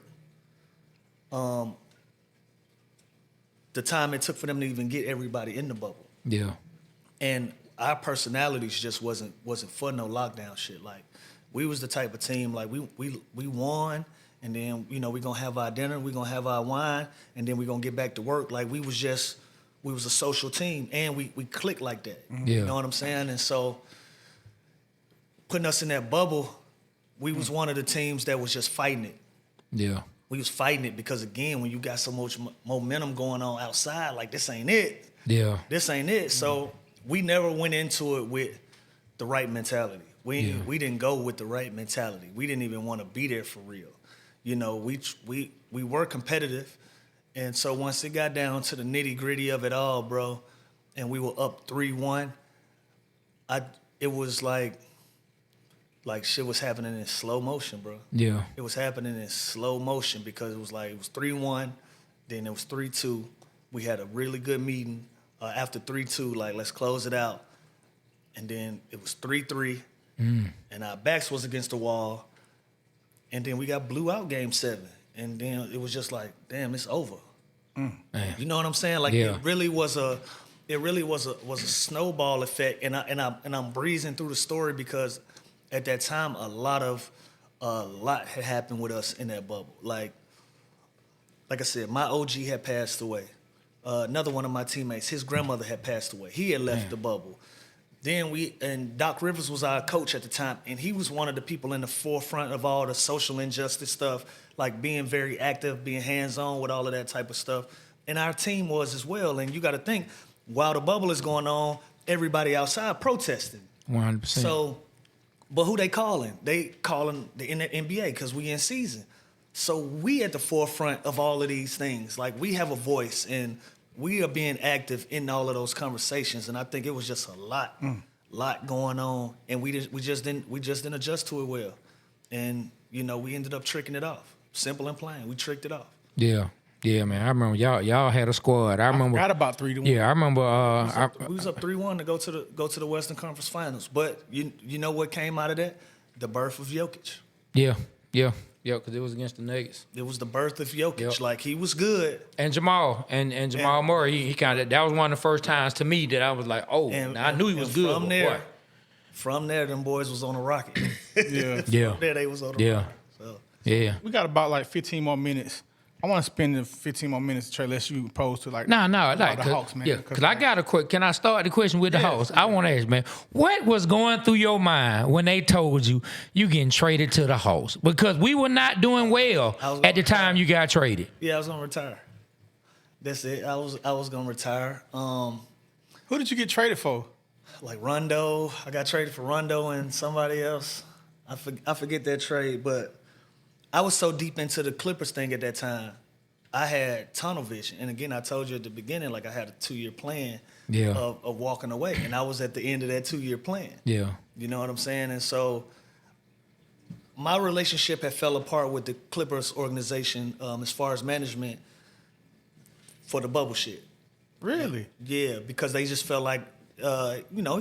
The time it took for them to even get everybody in the bubble. Yeah. And our personalities just wasn't for no lockdown shit. Like, we was the type of team, like, we won, and then, you know, we gonna have our dinner, we gonna have our wine, and then we gonna get back to work. Like, we was a social team, and we clicked like that. Yeah. You know what I'm saying? And so, putting us in that bubble, we was one of the teams that was just fighting it. Yeah. We was fighting it because, again, when you got so much momentum going on outside, like, this ain't it. Yeah. This ain't it. So we never went into it with the right mentality. We didn't go with the right mentality. We didn't even want to be there for real. You know, we were competitive, and so once it got down to the nitty gritty of it all, bro, and we were up 3-1, it was like shit was happening in slow motion, bro. Yeah. It was happening in slow motion because it was 3-1, then it was 3-2. We had a really good meeting after 3-2, like, let's close it out. And then it was 3-3, and our backs was against the wall. And then we got blew out game 7. And then it was just like, damn, it's over. You know what I'm saying? Like, Yeah. it really was a snowball effect. And I'm breezing through the story because at that time a lot had happened with us in that bubble. Like I said, my OG had passed away. Another one of my teammates, his grandmother had passed away. He had left the bubble. and Doc Rivers was our coach at the time, and he was one of the people in the forefront of all the social injustice stuff, like being very active, being hands-on with all of that type of stuff. And our team was as well. And you got to think, while the bubble is going on, everybody outside protesting. 100%. So, but who they calling? They calling the NBA because we in season. So we at the forefront of all of these things. Like, we have a voice, and we are being active in all of those conversations. And I think it was just a lot going on, and we just didn't adjust to it well. And we ended up tricking it off. Simple and plain, we tricked it off. Yeah, man. I remember y'all had a squad. I forgot about 3-1. Yeah, I remember. We was up 3-1 to go to the Western Conference Finals. But you know what came out of that? The birth of Jokic. Yeah, because it was against the Nuggets. It was the birth of Jokic. Yep. Like, he was good. And Jamal and Jamal Murray, he kind of, that was one of the first times to me that I was like, oh, I knew he was good. From there, them boys was on a rocket. Yeah. From there, they was on a rocket. So. Yeah. We got about like 15 more minutes. I want to spend the 15 more minutes, Trey, unless you pose to like the Hawks, man. Yeah, because I got a quick. Can I start the question with the Hawks? I want to ask, man, what was going through your mind when they told you getting traded to the Hawks? Because we were not doing well at the time you got traded. Yeah, I was gonna retire. That's it. I was gonna retire. Who did you get traded for? Like Rondo. I got traded for Rondo and somebody else. I forget that trade, but I was so deep into the Clippers thing at that time. I had tunnel vision. And again, I told you at the beginning, like, I had a 2-year plan of walking away. And I was at the end of that 2-year plan. Yeah. You know what I'm saying? And so my relationship had fell apart with the Clippers organization as far as management for the bubble shit. Really? Yeah, because they just felt like, he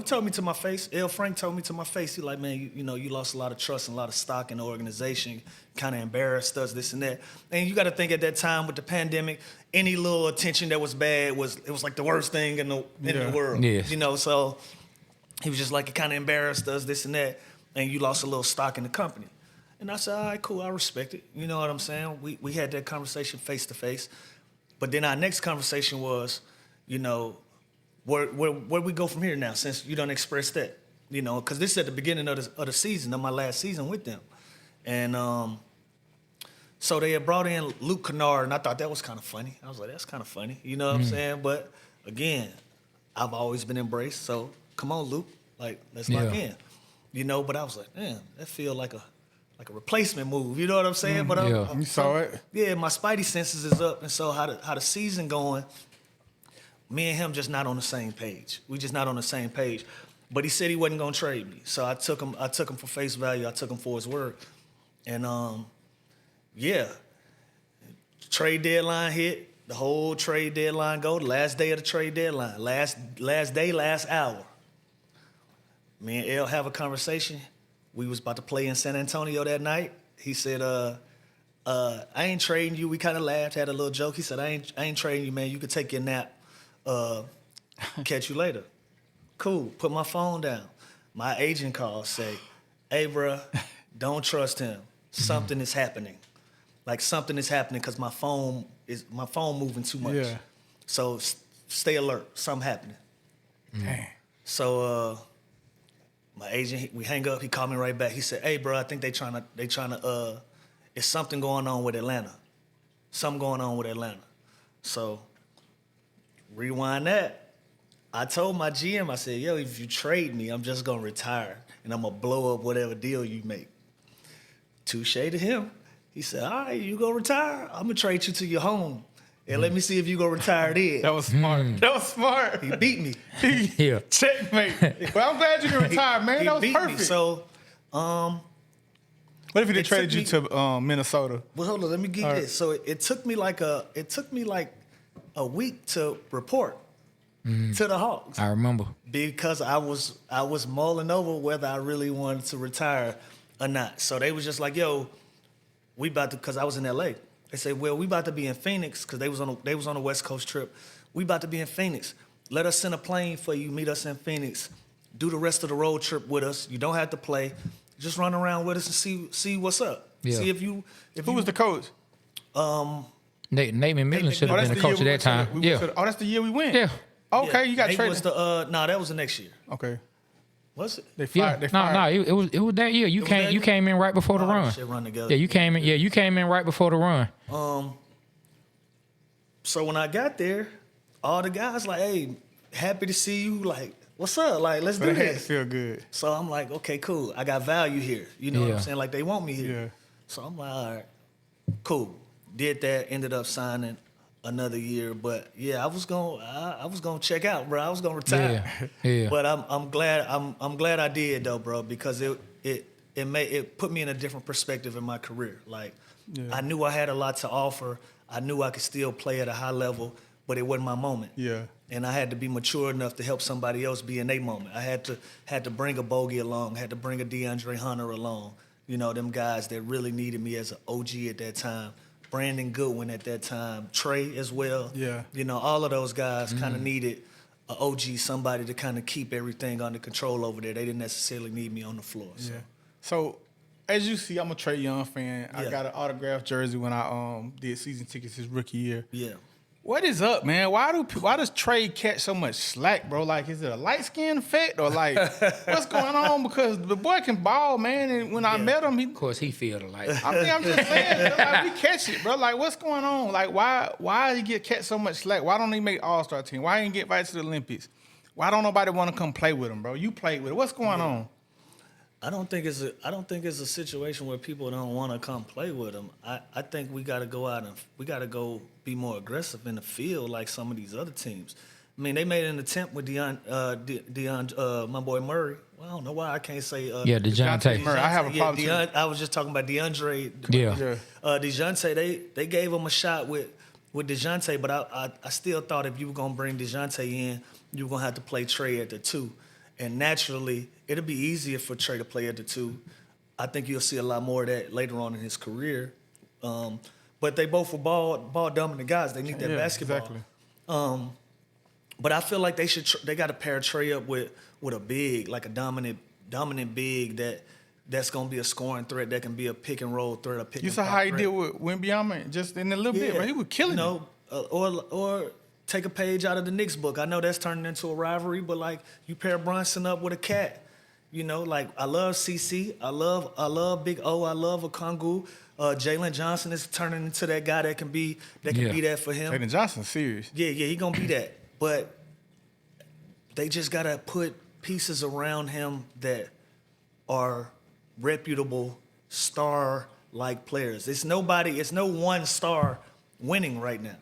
told me to my face. L. Frank told me to my face. He like, man, you lost a lot of trust and a lot of stock in the organization. Kind of embarrassed us, this and that. And you got to think at that time with the pandemic, any little attention that was bad was like the worst thing in the world. Yes. So he was just like, it kind of embarrassed us, this and that. And you lost a little stock in the company. And I said, all right, cool, I respect it. You know what I'm saying? We had that conversation face to face. But then our next conversation was, where we go from here now, since you done expressed that, because this is at the beginning of the season, of my last season with them. And so they had brought in Luke Kennard, and I thought that was kind of funny. I was like, that's kind of funny, you know what I'm saying? But again, I've always been embraced, so come on, Luke, like, let's lock in. But I was like, man, that feel like a replacement move, you know what I'm saying? But you saw it? Yeah, my spidey senses is up, and so how the season going, me and him just not on the same page. We just not on the same page. But he said he wasn't gonna trade me. So I took him for face value. I took him for his word. And trade deadline hit. The whole trade deadline go. The last day of the trade deadline. Last day, last hour. Me and L have a conversation. We was about to play in San Antonio that night. He said, I ain't trading you. We kind of laughed, had a little joke. He said, I ain't trading you, man. You could take your nap. Catch you later. Cool. Put my phone down. My agent calls, say, hey, bruh, don't trust him. Something is happening. Like, something is happening because my phone moving too much. Yeah. So stay alert. Something happening. Damn. So my agent, we hang up. He called me right back. He said, hey, bro, I think they trying to it's something going on with Atlanta. Something going on with Atlanta. So rewind that. I told my GM, I said, yo, if you trade me, I'm just going to retire, and I'm going to blow up whatever deal you make. Touche to him. He said, all right, you going to retire? I'm going to trade you to your home, and let me see if you going to retire then. That was smart. That was smart. He beat me. Yeah. Checkmate. Well, I'm glad you can retire, man. That was beat perfect. Me. So, what if he traded you to Minnesota? Well, hold on, let me get this. So it took me like a week to report to the Hawks. I remember. Because I was mulling over whether I really wanted to retire or not. So they was just like, yo, we about to, because I was in LA. They said, well, we about to be in Phoenix, because they was on a West Coast trip. We about to be in Phoenix. Let us send a plane for you, meet us in Phoenix. Do the rest of the road trip with us. You don't have to play. Just run around with us and see what's up. Yeah. See if you. Who was the coach? Nate McMillan should have been the coach at that time. That's the year we went. Yeah. Okay, you got Nate traded. was that was the next year. Okay. Was it? They Yeah, fired. They fired. it was that year. You was came that you year? came in right before the Oh, run. shit run together. Yeah, you came in. Yeah, you came in right before the run. So when I got there, all the guys like, hey, happy to see you. Like, what's up? Like, let's But do it had to this. feel good. So I'm like, okay, cool. I got value here. You know what Yeah. I'm saying? Like they want me here. Yeah. So I'm like, all right, cool. Did that. Ended up signing another year. But yeah, I was gonna check out, bro. I was gonna retire. Yeah. But I'm glad I did though, bro, because it put me in a different perspective in my career. Like I knew I had a lot to offer. I knew I could still play at a high level, but it wasn't my moment. Yeah. And I had to be mature enough to help somebody else be in their moment. I had to bring a Bogey along, had to bring a DeAndre Hunter along. You know, them guys that really needed me as an OG at that time. Brandon Goodwin at that time, Trey as well. Yeah. You know, all of those guys kind of needed an OG, somebody to kind of keep everything under control over there. They didn't necessarily need me on the floor. So. Yeah. So, as you see, I'm a Trae Young fan. I Yeah. got an autographed jersey when I did season tickets his rookie year. Yeah. What is up, man? Why does Trae catch so much slack, bro? Like, is it a light skin effect or like what's going on? Because the boy can ball, man. And when I met him, Of course, he feel the light. I mean, I'm just saying, bro, like, we catch it, bro. Like, what's going on? Like, why he get catch so much slack? Why don't he make All-Star team? Why he didn't get invited to the Olympics? Why don't nobody want to come play with him, bro? You played with it. What's going on? I don't think it's a situation where people don't want to come play with them. I think we got to go out and we got to go be more aggressive in the field like some of these other teams. I mean, they made an attempt with my boy Murray. Well, I don't know why I can't say. DeJounte Murray. I have a problem too. I was just talking about DeAndre. Yeah. DeJounte, they gave him a shot with DeJounte, but I still thought if you were gonna bring DeJounte in, you were gonna have to play Trae at the 2. And naturally, it'll be easier for Trae to play at the 2. I think you'll see a lot more of that later on in his career. But they both were ball dominant guys. They need that basketball. Exactly. But I feel like they got to pair Trae up with a big, like a dominant big that's gonna be a scoring threat, that can be a pick and roll threat, a pick. You and saw pop how he threat. did with Wembanyama just in a little bit, bro. He was killing it. Or take a page out of the Knicks book. I know that's turning into a rivalry, but like you pair Brunson up with a cat. You know, like I love CC, I love Big O, I love Okongwu. Jalen Johnson is turning into that guy that can be that for him. Jalen Johnson's serious. Yeah, he gonna be that. But they just gotta put pieces around him that are reputable star-like players. It's no one star winning right now.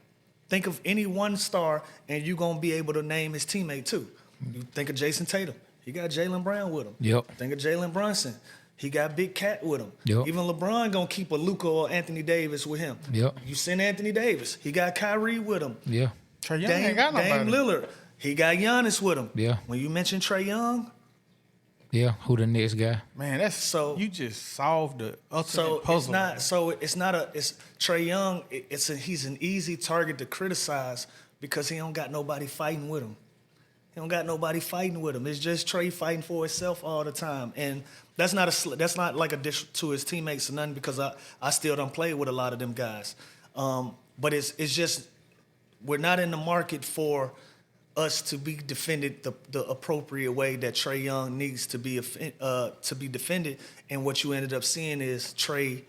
Think of any one star, and you're gonna be able to name his teammate too. You think of Jason Tatum. He got Jaylen Brown with him. Yep. Think of Jalen Brunson. He got Big Cat with him. Yep. Even LeBron gonna keep a Luka or Anthony Davis with him. Yep. You send Anthony Davis. He got Kyrie with him. Yeah. Trae Young ain't got nobody. Dame Lillard. He got Giannis with him. Yeah. When you mention Trae Young, Yeah. Who the next guy? Man, that's So- you just solved the ultimate so puzzle. it's Trae Young. He's an easy target to criticize because he don't got nobody fighting with him. He don't got nobody fighting with him. It's just Trae fighting for himself all the time, and that's not like a dish to his teammates or nothing, because I still don't play with a lot of them guys. But it's just we're not in the market for us to be defended the appropriate way that Trae Young needs to be defended. And what you ended up seeing is Trae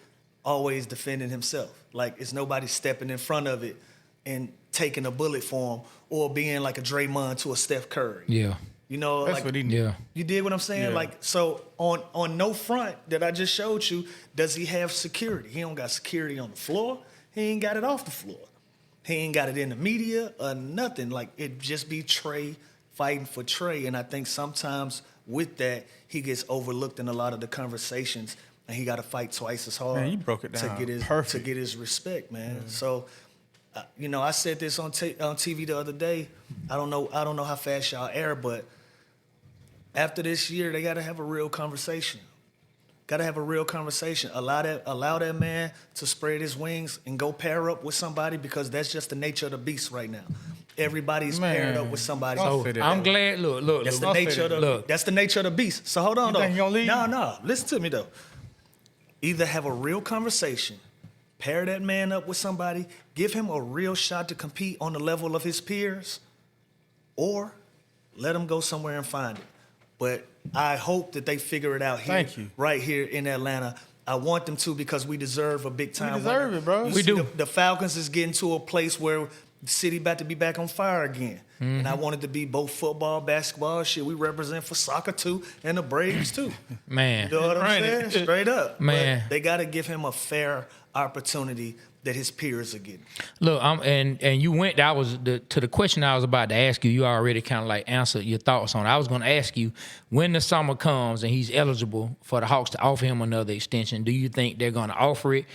always defending himself. Like it's nobody stepping in front of it and taking a bullet for him, or being like a Draymond to a Steph Curry. Yeah. You know, That's like, what he need. Yeah. you did what I'm saying? Yeah. Like, so on no front that I just showed you, does he have security? He don't got security on the floor. He ain't got it off the floor. He ain't got it in the media or nothing. Like, it just be Trae fighting for Trae. And I think sometimes with that, he gets overlooked in a lot of the conversations, and he got to fight twice as hard. Man, you broke it down. to Perfect. get his respect, man. So, I said this on TV the other day. I don't know how fast y'all air, but after this year, they got to have a real conversation. Got to have a real conversation. Allow that man to spread his wings and go pair up with somebody, because that's just the nature of the beast right now. Everybody's paired up with somebody. Don't So say that. I'm glad. Look. That's the Don't say nature of that. the Look. That's the nature of the beast. So hold on, You though. think he gonna leave? No. Listen to me though. Either have a real conversation, pair that man up with somebody, give him a real shot to compete on the level of his peers, or let him go somewhere and find it. But I hope that they figure it out here, Thank you. right here in Atlanta. I want them to because we deserve a big time. We deserve it, bro. You We see do. The Falcons is getting to a place where the city about to be back on fire again. And I want it to be both football, basketball, shit. We represent for soccer too, and the Braves too. Man. You know what I'm Right. saying? Straight up. Man. But they got to give him a fair opportunity that his peers are getting. Look, and you went. That was to the question I was about to ask you. You already kind of like answered your thoughts on it. I was going to ask you, when the summer comes and he's eligible for the Hawks to offer him another extension, do you think they're going to offer it,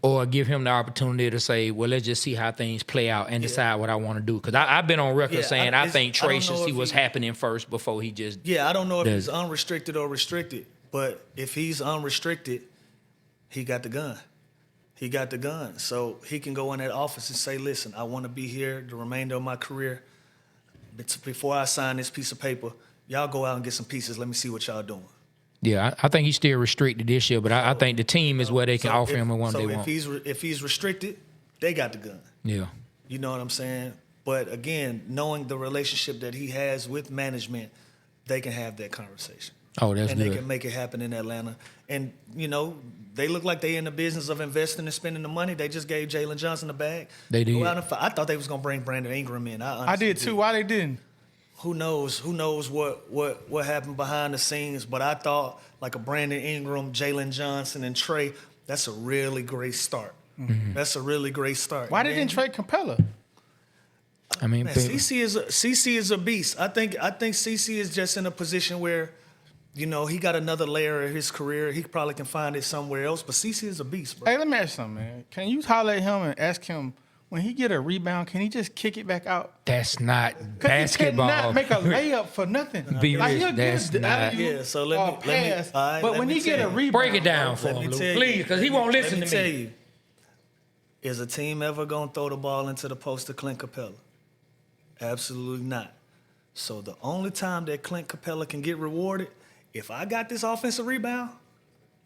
or give him the opportunity to say, well, let's just see how things play out and decide what I want to do? Because I've been on record saying I think Trey should see what's happening first before he just. Yeah, I don't know if does he's it. unrestricted or restricted, but if he's unrestricted, he got the gun. He got the gun. So he can go in that office and say, listen, I want to be here the remainder of my career. But before I sign this piece of paper, y'all go out and get some pieces. Let me see what y'all doing. Yeah, I think he's still restricted this year, but I think the team is where they can So offer him the one so they if want. if he's restricted, they got the gun. Yeah. You know what I'm saying? But again, knowing the relationship that he has with management, they can have that conversation. Oh, that's and good. they can make it happen in Atlanta. And, you know, they look like they in the business of investing and spending the money. They just gave Jalen Johnson the bag. They did. Go out and I thought they was going to bring Brandon Ingram in. I honestly did too. Why they didn't? Who knows? Who knows what happened behind the scenes? But I thought like a Brandon Ingram, Jalen Johnson, and Trey, that's a really great start. Mm-hmm. That's a really great start. Why they Man, didn't trade Capella? I mean, Man, CC is a beast. I think CC is just in a position where, you know, he got another layer of his career. He probably can find it somewhere else. But CC is a beast, bro. Hey, let me ask you something, man. Can you holler at him and ask him, when he get a rebound, can he just kick it back out? that's not 'Cause basketball. He cannot make a layup for nothing. Be like, rich, he'll that's get not- Yeah, so let me pass, all right, but let when me he get tell a you. rebound, Break it down for Let him, me Lou. tell you. Please, because he won't listen Let to me me. tell you, is a team ever going to throw the ball into the post to Clint Capella? Absolutely not. So the only time that Clint Capella can get rewarded, if I got this offensive rebound,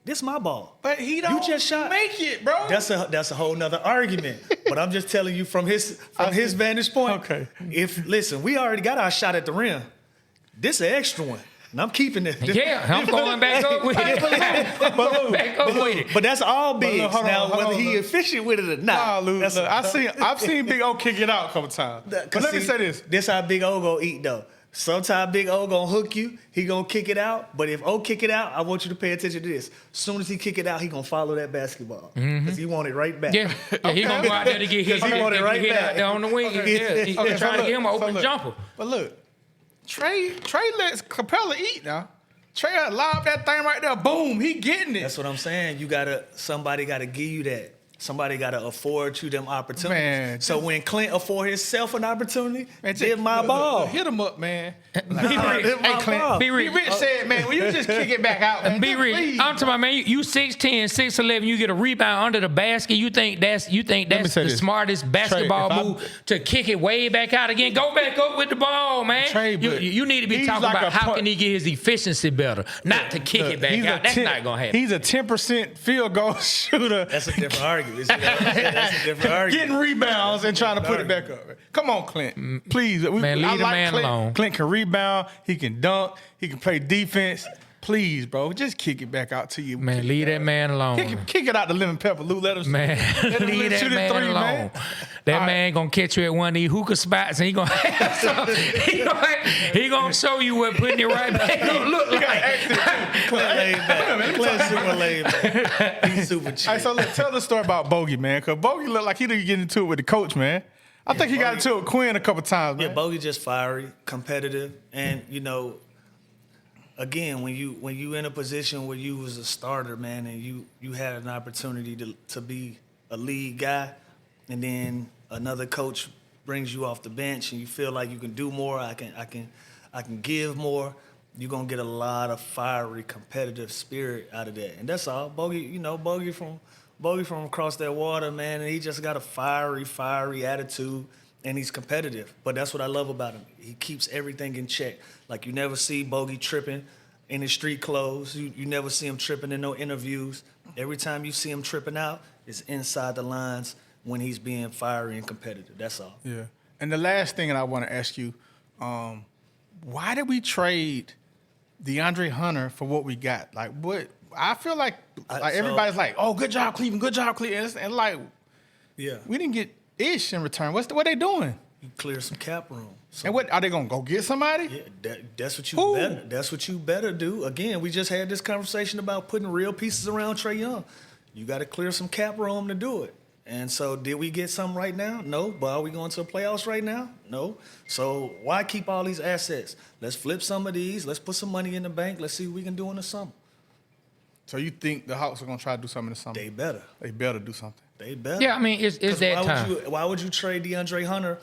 this my ball. But he don't just shot. make it, bro. That's a whole nother argument. But I'm just telling you from his vantage point. Okay. Listen, we already got our shot at the rim. This an extra one. And I'm keeping it. Yeah, I'm going back up with it. I'm going back up with it. But that's all bigs. look, hold on, Now, hold whether on, he look. efficient with it or Nah, not. Lou, that's look, I've seen Big O kick it out a couple times. But let me say this. This how Big O gonna eat though. Sometimes Big O gonna hook you. He gonna kick it out. But if O kick it out, I want you to pay attention to this. As soon as he kick it out, he gonna follow that basketball because he want it right back. Yeah, he gonna go out there to get hit. He want it right hit back. out there on the wing. Yeah, he's Okay, so trying to get him an look, open look. jumper. But look, Trey lets Capella eat now. Trey lob that thing right there. Boom, he getting it. That's what I'm saying. Somebody gotta give you that. Somebody gotta afford you them opportunities. Man, so when Clint afford himself an opportunity, Man, did my look, ball. look, hit him up, man. Be rich. Hit my Hey, Clint, ball. Be rich. Be Rich said, man, will you just kick it back out, man? Be Just rich. please. I'm talking about, man, you 6'10", 6'11", you get a rebound under the basket. You think that's say the this. smartest basketball Trey, if I- move to kick it way back out again? Go back up with the ball, man. Trey, you, but you need to be he's talking like about a how point- can he get his efficiency better, not to kick it back He's out. a That's 10 not gonna happen. He's a 10% field goal shooter. That's a different argument. That's a different argument. Getting rebounds and trying to put it back up. Come on, Clint. Please. Man, leave the man Clint. alone. Clint can rebound. He can dunk. He can play defense. Please, bro, just kick it back out to you. Man, leave that man alone. Kick it out to Lemon Pepper, Lou. Let him Man, let him leave that shoot it man three, alone. man. That All right. man gonna catch you at one of these hookah spots, and he gonna have some, he gonna show you what putting it right back gonna look like. Clint laid back. Clint super laid back. He's super chill. All right, so look, tell the story about Bogey, man, because Bogey looked like he didn't get into it with the coach, man. I think he got into it with Quinn a couple times, man. Yeah, Bogey just fiery, competitive, and you know, again, when you in a position where you was a starter, man, and you had an opportunity to be a lead guy, and then another coach brings you off the bench, and you feel like you can do more. I can give more. You're gonna get a lot of fiery, competitive spirit out of that, and that's all. Bogey from across that water, man, and he just got a fiery attitude, and he's competitive. But that's what I love about him. He keeps everything in check. Like you never see Bogey tripping in his street clothes. You never see him tripping in no interviews. Every time you see him tripping out, it's inside the lines when he's being fiery and competitive. That's all. Yeah. And the last thing that I want to ask you, why did we trade DeAndre Hunter for what we got. Like what? I feel like So- everybody's like, oh, good job, Cleveland. Good job, Cleveland. And like, Yeah. we didn't get ish in return. What they doing? You clear some cap room. So, And what are they gonna go get somebody? yeah, that's what you Who? better. That's what you better do. Again, we just had this conversation about putting real pieces around Trae Young. You got to clear some cap room to do it. And so, did we get some right now? No. But are we going to the playoffs right now? No. So why keep all these assets? Let's flip some of these. Let's put some money in the bank. Let's see what we can do in the summer. So you think the Hawks are gonna try to do something in the summer? They better. They better do something. They better. Yeah, I mean, it's 'Cause that time. Why would you trade DeAndre Hunter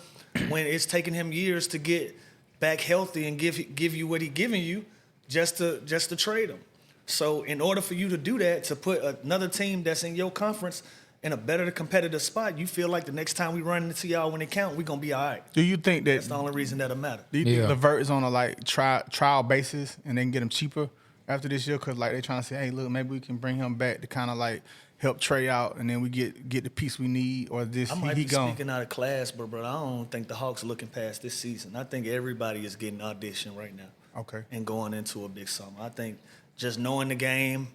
when it's taking him years to get back healthy and give you what he giving you just to trade him? So in order for you to do that, to put another team that's in your conference in a better competitive spot, you feel like the next time we run into y'all when it count, we're gonna be all right. Do you think that? That's the only reason that'll matter. Do you Yeah. think Levert is on a like trial basis and they can get him cheaper after this year? Because like they're trying to say, hey, look, maybe we can bring him back to kind of like help Trey out, and then we get the piece we need, or this I might he be gone. speaking out of class, but bro, I don't think the Hawks are looking past this season. I think everybody is getting audition right now. Okay. And going into a big summer. I think just knowing the game,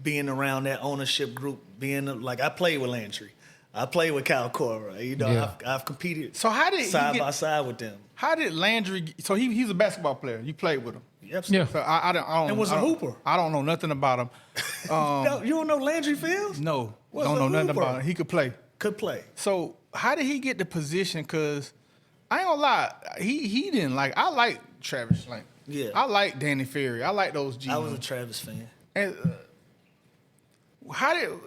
being around that ownership group, being like I played with Landry, I played with Kyle Korver. You know, Yeah. I've competed So how did he side get- by side with them. How did Landry? So he's a basketball player. You played with him. Yep. Yeah. So I don't. And was a I don't- hooper. I don't know nothing about him. No, you don't know Landry Fields? No, Was don't a know nothing hooper. about him. He could play. Could play. So how did he get the position? Because I ain't gonna lie, he didn't like. I like Travis Schlenk. Yeah. I like Danny Ferry. I like those GMs. I was a Travis fan. And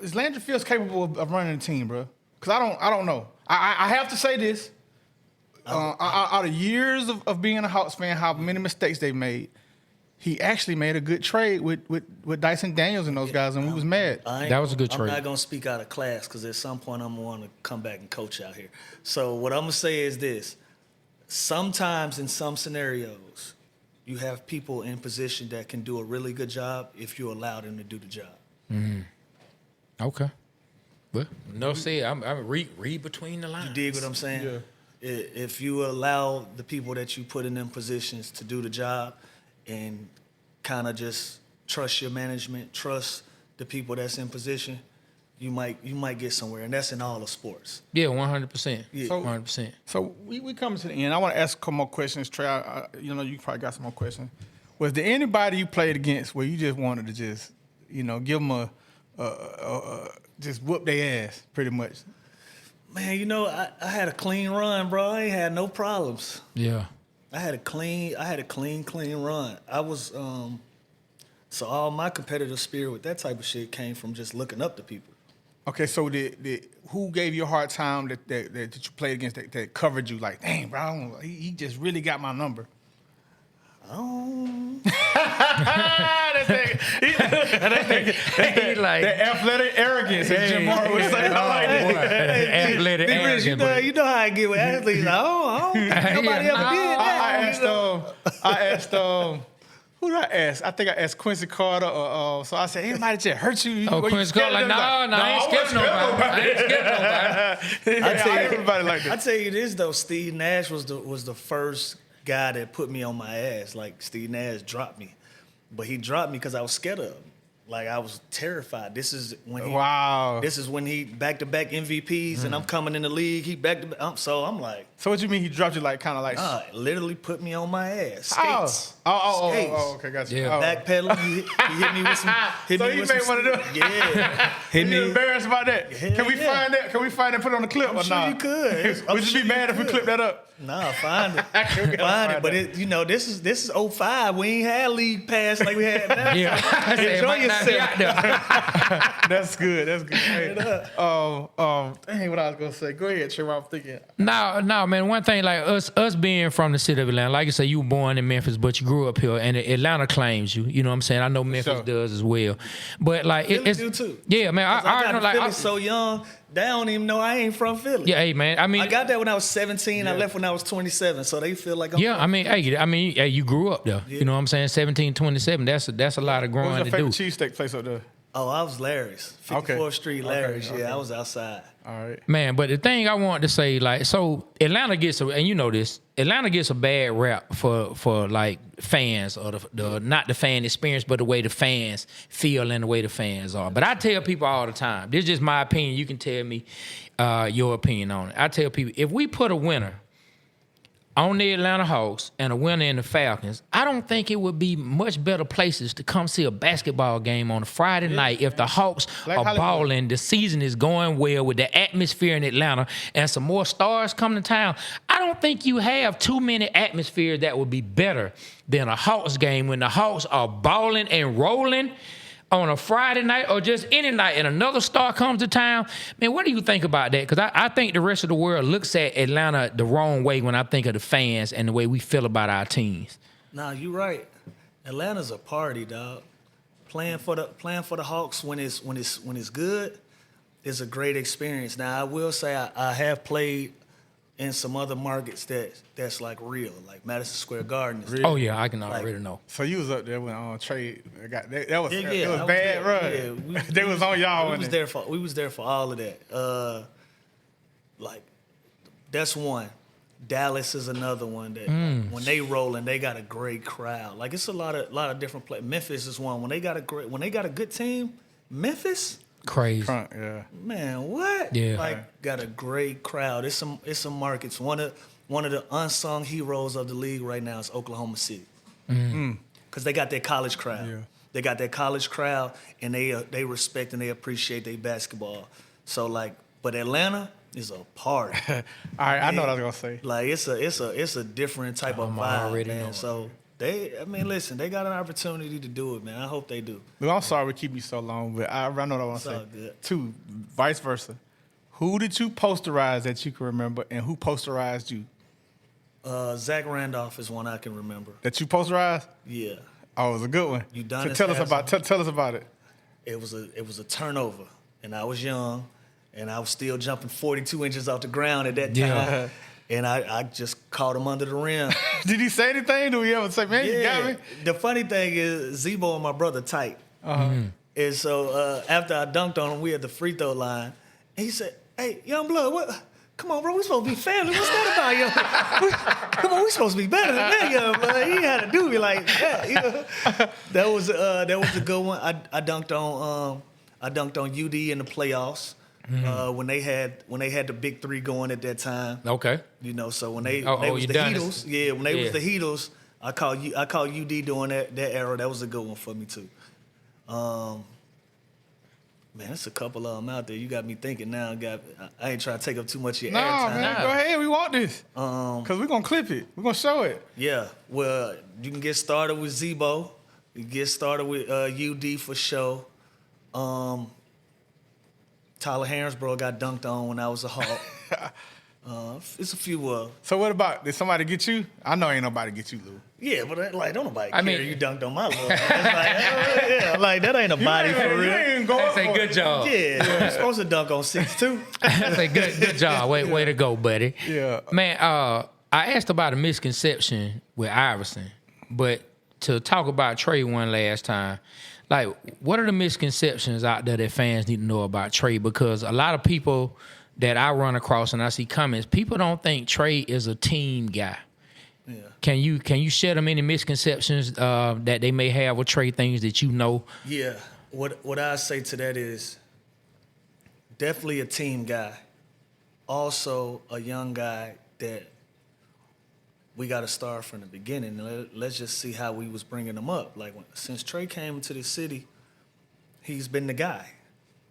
is Landry Fields capable of running a team, bro? Because I don't know. I have to say this. Out of years of being a Hawks fan, how many mistakes they made, he actually made a good trade with Dyson Daniels and those guys, and we was mad. That was a good trade. I'm not going to speak out of class because at some point I'm going to want to come back and coach out here. So what I'm going to say is this. Sometimes in some scenarios, you have people in position that can do a really good job if you allow them to do the job. Okay. Well, no say. I'm read between the lines. You dig what I'm saying? Yeah. If you allow the people that you put in them positions to do the job and kind of just trust your management, trust the people that's in position, you might get somewhere, and that's in all the sports. Yeah, 100%. Yeah. So- 100%. So we come to the end. I want to ask a couple more questions, Trey. You probably got some more questions. Was there anybody you played against where you just wanted to just, give them a just whoop their ass, pretty much? Man, I had a clean run, bro. I ain't had no problems. Yeah. I had a clean run. I was so all my competitive spirit with that type of shit came from just looking up to people. Okay, so who gave you a hard time that you played against that covered you? Like, dang, bro, he just really got my number. Oh, He like That athletic arrogance, as Jim Moore would say. I like that. athletic Big Rich, arrogant, but- you know how I get with athletes. I don't think nobody Yeah, ever no. did that. I asked who did I ask? I think I asked Quincy Carter. So I said, anybody just hurt you? Oh, Were you Quincy scared Carter, of like, them? no, I ain't scared of nobody. I ain't scared of nobody. I tell everybody like I that. tell you this though, Steve Nash was the first guy that put me on my ass. Like Steve Nash dropped me, but he dropped me because I was scared of him. Like I was terrified. This is when he back-to-back MVPs, and I'm coming in the league. He back-to-back. So I'm like, So what you mean he dropped you like kind of like? literally put me on my ass. Oh. Skates. Oh, okay, gotcha. Yeah. Oh. Backpedaling. He hit me with some. So you made one of them? Yeah. Hit You me. embarrassed about that? Hell Can we yeah. find that? Can we find that? Put it on the clip I'm or sure not? you could. I'm Would you sure be mad if we could. clip that up? Nah, find it. We gotta Find it. find But that. this is 05. We ain't had league pass like we had now. Yeah. I said, Enjoy might not be yourself. out there. That's good. That's good. Hey, dang, what I was gonna say. Go ahead, Trey. What I'm thinking. No, man. One thing, like us being from the city of Atlanta, like you say, you were born in Memphis, but you grew up here, and Atlanta claims you. You know what I'm saying? I know Memphis sure. does as well, but like Philly it's do too. Yeah, man. I I got know, to like, Philly so young, they don't even know I ain't from Philly. yeah, hey, man. I mean, I got that when I was 17. I left when I was 27, so they feel like I'm yeah, I mean, hey, you grew up there. Yeah. You know what I'm saying? 17, 27. That's a lot of What growing was to your do. favorite cheesesteak place up there? Oh, I was Larry's. 54th Street Larry's. Okay. Yeah, I was outside. All right. Man, but the thing I wanted to say, like, so Atlanta gets and you know this, Atlanta gets a bad rap for like fans or the not the fan experience, but the way the fans feel and the way the fans are. But I tell people all the time, this is just my opinion. You can tell me your opinion on it. I tell people, if we put a winner on the Atlanta Hawks and a winner in the Falcons, I don't think it would be much better places to come see a basketball game on a Friday night if the Hawks Like are Hollywood. balling, the season is going well with the atmosphere in Atlanta and some more stars come to town. I don't think you have too many atmospheres that would be better than a Hawks game when the Hawks are balling and rolling on a Friday night or just any night and another star comes to town. Man, what do you think about that? Because I think the rest of the world looks at Atlanta the wrong way when I think of the fans and the way we feel about our teams. Nah, you right. Atlanta's a party, dog. Playing for the Hawks when it's good is a great experience. Now I will say I have played in some other markets that's like real, like Madison Square Garden. Really? Oh, yeah, I can already know. So you was up there when Trey got that was Yeah, it was I was bad, there. bro. Yeah, they was on y'all. We was there for all of that. Like that's one. Dallas is another one that like, when they rolling, they got a great crowd. Like it's a lot of different places. Memphis is one. When they got a good team, Memphis, Crazy. Yeah. man, what? Yeah. Like got a great crowd. It's some markets. One of the unsung heroes of the league right now is Oklahoma City. Because they got that college crowd. Yeah. They got that college crowd, and they respect and they appreciate their basketball. So like, but Atlanta is a party. All right, I know what I was gonna say. Like it's a different type of I vibe, already man. know. So listen, they got an opportunity to do it, man. I hope they do. Look, I'm sorry we keep you so long, but I know what I want It's to say. all good. Two, vice versa. Who did you posterize that you can remember, and who posterized you? Zach Randolph is one I can remember. That you posterized? Yeah, Oh, it was a good one. You done So this tell us asshole? about it. it was a turnover, and I was young, and I was still jumping 42 inches off the ground at that time. Yeah. And I just caught him under the rim. Did he say anything? Do we ever say, man, you got me? The funny thing is, Zebo and my brother tight. And so after I dunked on him, we at the free throw line. And he said, "Hey, young blood, what? Come on, bro, we supposed to be family. What's that about, young? Come on, we supposed to be better than that, young blood." He had to do me like that. You know? That was a good one. I dunked on UD in the playoffs. When they had the big three going at that time. Okay. You know, so when they Oh, was you the done Heatles, this. when they Yeah. was the Heatles, I called UD during that era. That was a good one for me too. Man, there's a couple of them out there. You got me thinking now. I ain't trying to take up too much of your No, airtime. man, go ahead. We want this. Because we're going to clip it. We're going to show it. Yeah, well, you can get started with Zebo. You can get started with UD for sure. Tyler Harrisbro got dunked on when I was a Hawk. It's a few. So what about, did somebody get you? I know ain't nobody get you, Lou. Yeah, but don't nobody I care mean- you dunked on my little. Like that ain't a body for You real. ain't going That's a for good it. job. Yeah, you're supposed to dunk on 6'2". That's a good job. Way to go, buddy. Yeah. Man, I asked about a misconception with Iverson, but to talk about Trey one last time, like, what are the misconceptions out there that fans need to know about Trey? Because a lot of people that I run across and I see comments, people don't think Trey is a team guy. Yeah. Can you share them any misconceptions that they may have with Trey, things that you know? Yeah. What I say to that is definitely a team guy. Also a young guy that we got to start from the beginning. Let's just see how we was bringing him up. Like since Trey came into the city, he's been the guy.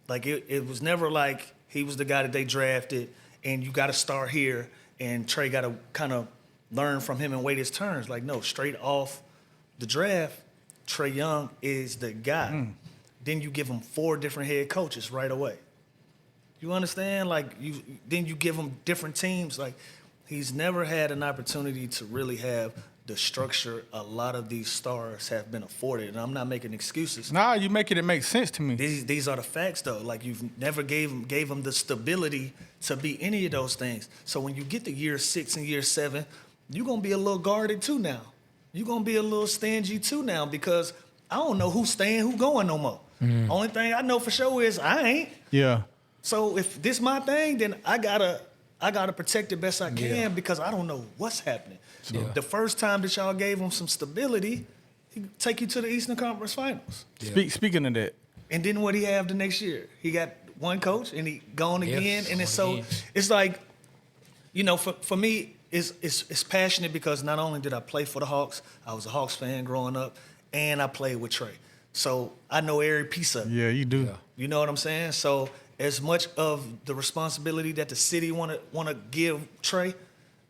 Like it was never like he was the guy that they drafted and you got to start here and Trey got to kind of learn from him and wait his turns. Like no, straight off the draft, Trey Young is the guy. Then you give him 4 different head coaches right away. You understand? Like then you give him different teams. Like he's never had an opportunity to really have the structure a lot of these stars have been afforded. And I'm not making excuses. Nah, you making it make sense to me. These are the facts, though. Like you've never gave him the stability to be any of those things. So when you get to year 6 and year 7, you're gonna be a little guarded too now. You're gonna be a little stingy too now because I don't know who's staying, who going no more. Only thing I know for sure is I ain't. Yeah. So if this my thing, then I gotta protect it best I can because I don't know what's happening. The first time that y'all gave him some stability, he take you to the Eastern Conference Finals. Speaking of that, and then what he have the next year? He got one coach and he gone again, and it's like, you know, for me, it's passionate because not only did I play for the Hawks, I was a Hawks fan growing up, and I played with Trey. So I know every piece of it. yeah, you do. You know what I'm saying? So as much of the responsibility that the city wanna give Trey,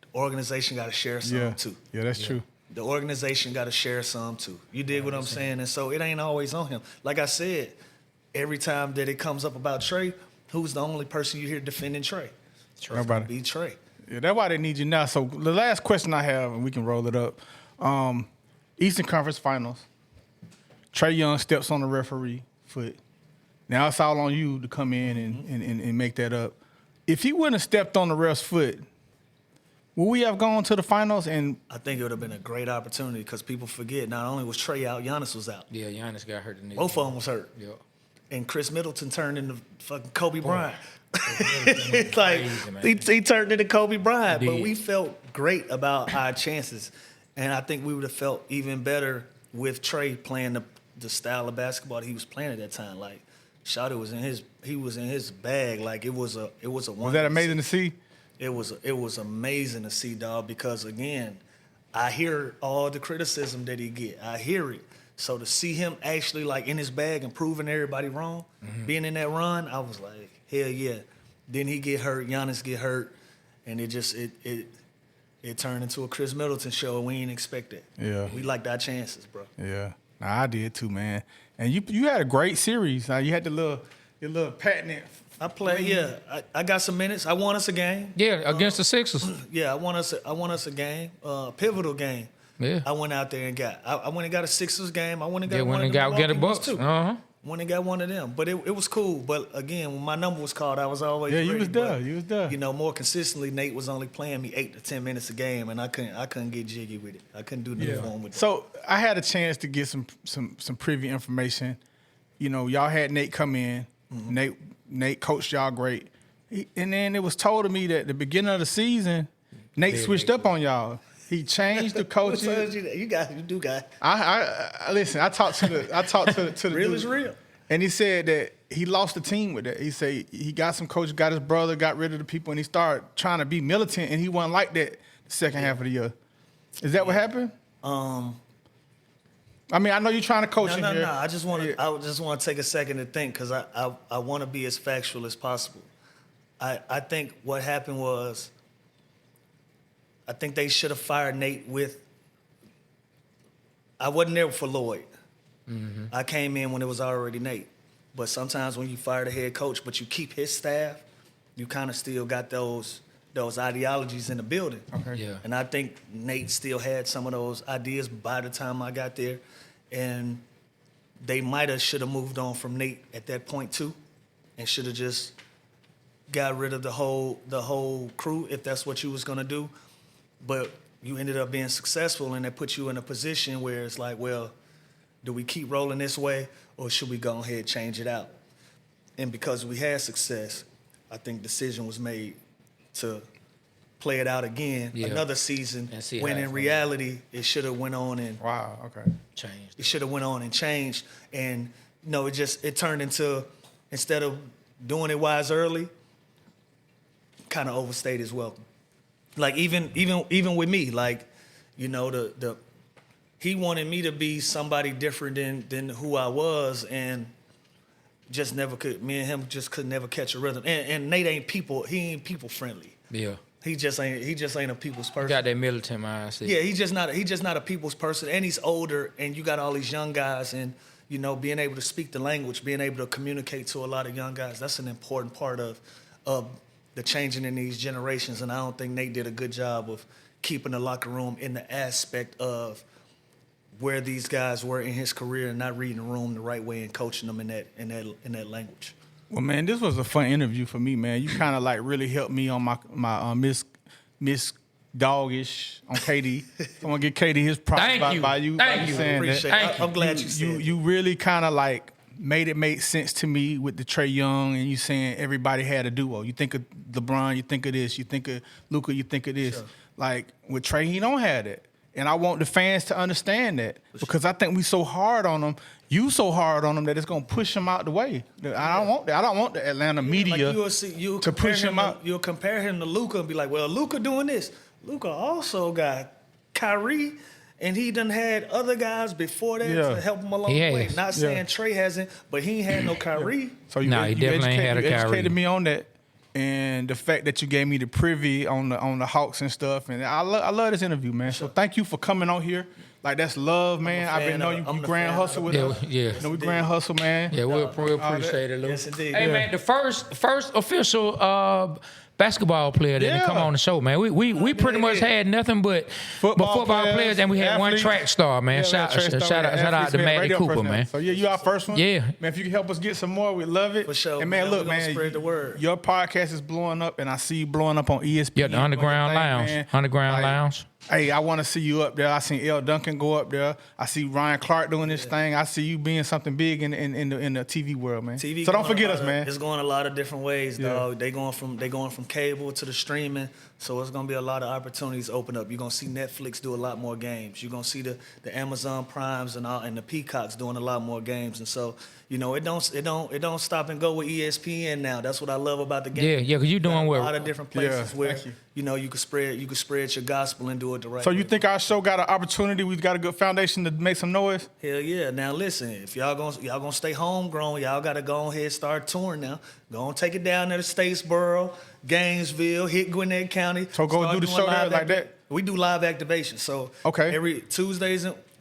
the organization got to share some too. Yeah, that's true. The organization got to share some too. You dig what I'm saying? And so it ain't always on him. Like I said, every time that it comes up about Trey, who's the only person you hear defending Trey? Nobody. Be Trey. Yeah, that's why they need you now. So the last question I have, and we can roll it up. Eastern Conference Finals. Trey Young steps on the referee foot. Now it's all on you to come in and make that up. If he wouldn't have stepped on the ref's foot, would we have gone to the finals? And I think it would have been a great opportunity because people forget not only was Trey out, Giannis was out. Yeah, Giannis got hurt. Both of them was hurt. Yeah. And Chris Middleton turned into fucking Kobe Bryant. It's Like he turned into Kobe Bryant, He but did. we felt great about our chances, and I think we would have felt even better with Trey playing the style of basketball that he was playing at that time. Like, Shawty was in his bag. Like it was a one. was that amazing to see? It was amazing to see, dog, because again, I hear all the criticism that he get. I hear it. So to see him actually like in his bag and proving everybody wrong, being in that run, I was like, hell yeah. Then he get hurt, Giannis get hurt, and it turned into a Chris Middleton show, and we didn't expect it. Yeah. We liked our chances, bro. Yeah. Nah, I did too, man. And you had a great series. You had your little patent. I played, yeah. I got some minutes. I won us a game. Yeah, against the Sixers. Yeah, I won us a game, pivotal game. Yeah. I went out there and I went and got a Sixers game. I went and got Yeah, one when of they them got get a Milwaukee Bucks. ones, too. Uh-huh. Went and got one of them. But it was cool. But again, when my number was called, I was always Yeah, ready. you was there. But, You was there. You know, more consistently, Nate was only playing me 8 to 10 minutes a game, and I couldn't get jiggy with it. I couldn't do nothing for him with it. So I had a chance to get some preview information. You know, y'all had Nate come in. Nate coached y'all great. And then it was told to me that at the beginning of the season, Nate switched up on y'all. He changed the coaches. You do got. I listen. I talked to the Real dude, is real. and he said that he lost the team with that. He said he got some coaches, got his brother, got rid of the people, and he started trying to be militant, and he wasn't like that the second half of the year. Is that what happened? I mean, I know you're trying to coach him here. No. I just want to take a second to think because I want to be as factual as possible. I think what happened was I think they should have fired Nate with. I wasn't there for Lloyd. I came in when it was already Nate. But sometimes when you fire the head coach, but you keep his staff, you kind of still got those ideologies in the building. Okay. Yeah. And I think Nate still had some of those ideas by the time I got there. And they should have moved on from Nate at that point too, and should have just got rid of the whole crew if that's what you was gonna do. But you ended up being successful, and it put you in a position where it's like, well, do we keep rolling this way, or should we go ahead and change it out? And because we had success, I think decision was made to play it out again, another season, And see when how in it's reality, it should have went on and Wow. Okay. Changed. it should have went on and changed. And no, it turned into, instead of doing it wise early, kind of overstayed his welcome. Like even with me, like, you know, he wanted me to be somebody different than who I was, and just never could. Me and him just could never catch a rhythm. And Nate ain't people. He ain't people friendly. Yeah. He just ain't a people's person. Got that militant mindset. Yeah, he's just not a people's person, and he's older, and you got all these young guys, and you know, being able to speak the language, being able to communicate to a lot of young guys, that's an important part of the changing in these generations. And I don't think Nate did a good job of keeping the locker room in the aspect of where these guys were in his career and not reading the room the right way and coaching them in that language. Well, man, this was a fun interview for me, man. You kind of like really helped me on my Miss Doggish on KD. I'm gonna give KD his props Thank you. by you Thank you. saying Appreciate that. it. I'm glad you said You really kind of like made it make sense to me with the Trae Young and you saying everybody had a duo. You think of LeBron, you think of this. You think of Luka, you think of this. Sure. Like with Trae, he don't have that. And I want the fans to understand that because I think we so hard on them. You so hard on them that it's gonna push him out the way. I don't want that. I don't want the Atlanta media to push him out. You'll compare him to Luka and be like, well, Luka doing this. Luka also got Kyrie. And he done had other guys before that to help him along the way. Not saying Trae hasn't, but he ain't had no Kyrie. So he definitely ain't had a Kyrie. You educated me on that, and the fact that you gave me the privy on the Hawks and stuff. And I love this interview, man. So thank you for coming on here. Like that's love, man. I've been knowing you grand hustle with us. Yeah. You know, we grand hustle, man. Yeah, we appreciate it, Lou. Yes, indeed. Hey, man, the first official basketball player that didn't come on the show, man. We pretty much had nothing but football players, and we had one track star, man. Shout out to Maddie Cooper, man. So you our first one. Yeah, man. If you can help us get some more, we love it. For sure. And man, look, man, spread the word. Your podcast is blowing up, and I see you blowing up on ESPN. Yeah, the Underground Lounge. Man. Underground Lounge. Hey, I want to see you up there. I seen L. Duncan go up there. I see Ryan Clark doing this thing. I see you being something big in the TV world, man. So don't forget us, man. It's going a lot of different ways, dog. They going from cable to the streaming. So it's gonna be a lot of opportunities open up. You're gonna see Netflix do a lot more games. You're gonna see the Amazon Primes and the Peacocks doing a lot more games. And so, you know, it don't stop and go with ESPN now. That's what I love about the game. Yeah, because you're doing well. A lot of different places where you know you can spread your gospel and do it the right way. So you think our show got an opportunity? We've got a good foundation to make some noise? Hell yeah. Now listen, if y'all gonna stay homegrown, y'all gotta go ahead and start touring now. Go and take it down to the Statesboro, Gainesville, hit Gwinnett County. So go do the show there like that? We do live activation. So every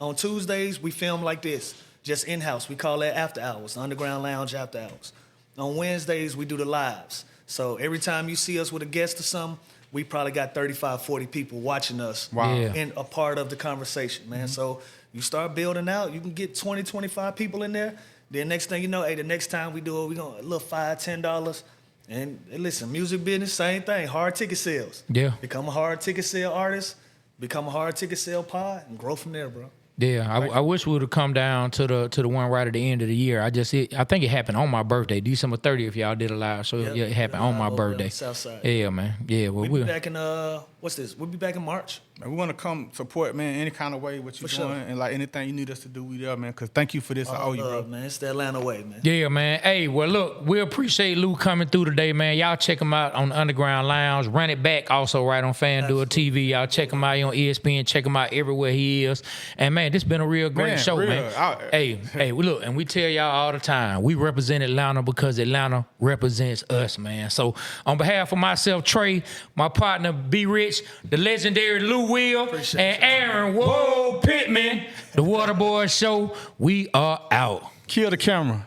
on Tuesdays we film like this, just in-house. We call that after hours, the Underground Lounge after hours. On Wednesdays we do the lives. So every time you see us with a guest or something, we probably got 35, 40 people watching us and a part of the conversation, man. So you start building out, you can get 20, 25 people in there. Then next thing you know, the next time we do it, we gonna a little $5, $10. And listen, music business, same thing, hard ticket sales. Yeah. Become a hard ticket sale artist, become a hard ticket sale pod, and grow from there, bro. Yeah, I wish we would have come down to the one right at the end of the year. I think it happened on my birthday, December 30th. Y'all did a live, so it happened on my birthday. Southside. Yeah, man. Yeah, well, we'll be back in what's this? We'll be back in March. Man, we want to come support, man, any kind of way what you're doing, and like anything you need us to do, we there, man. Because thank you for this. I owe you, bro. Man, it's the Atlanta way, man. Yeah, man. Hey, well, look, we appreciate Lou coming through today, man. Y'all check him out on the Underground Lounge. Run It Back also right on FanDuel TV. Y'all check him out on ESPN. Check him out everywhere he is. And man, this been a real great show, man. Hey, look, and we tell y'all all the time, we represent Atlanta because Atlanta represents us, man. So on behalf of myself, Trae, my partner, B Rich, the legendary Lou Will, and Aaron Pittman, the Waterboyz Show, we are out. Kill the camera.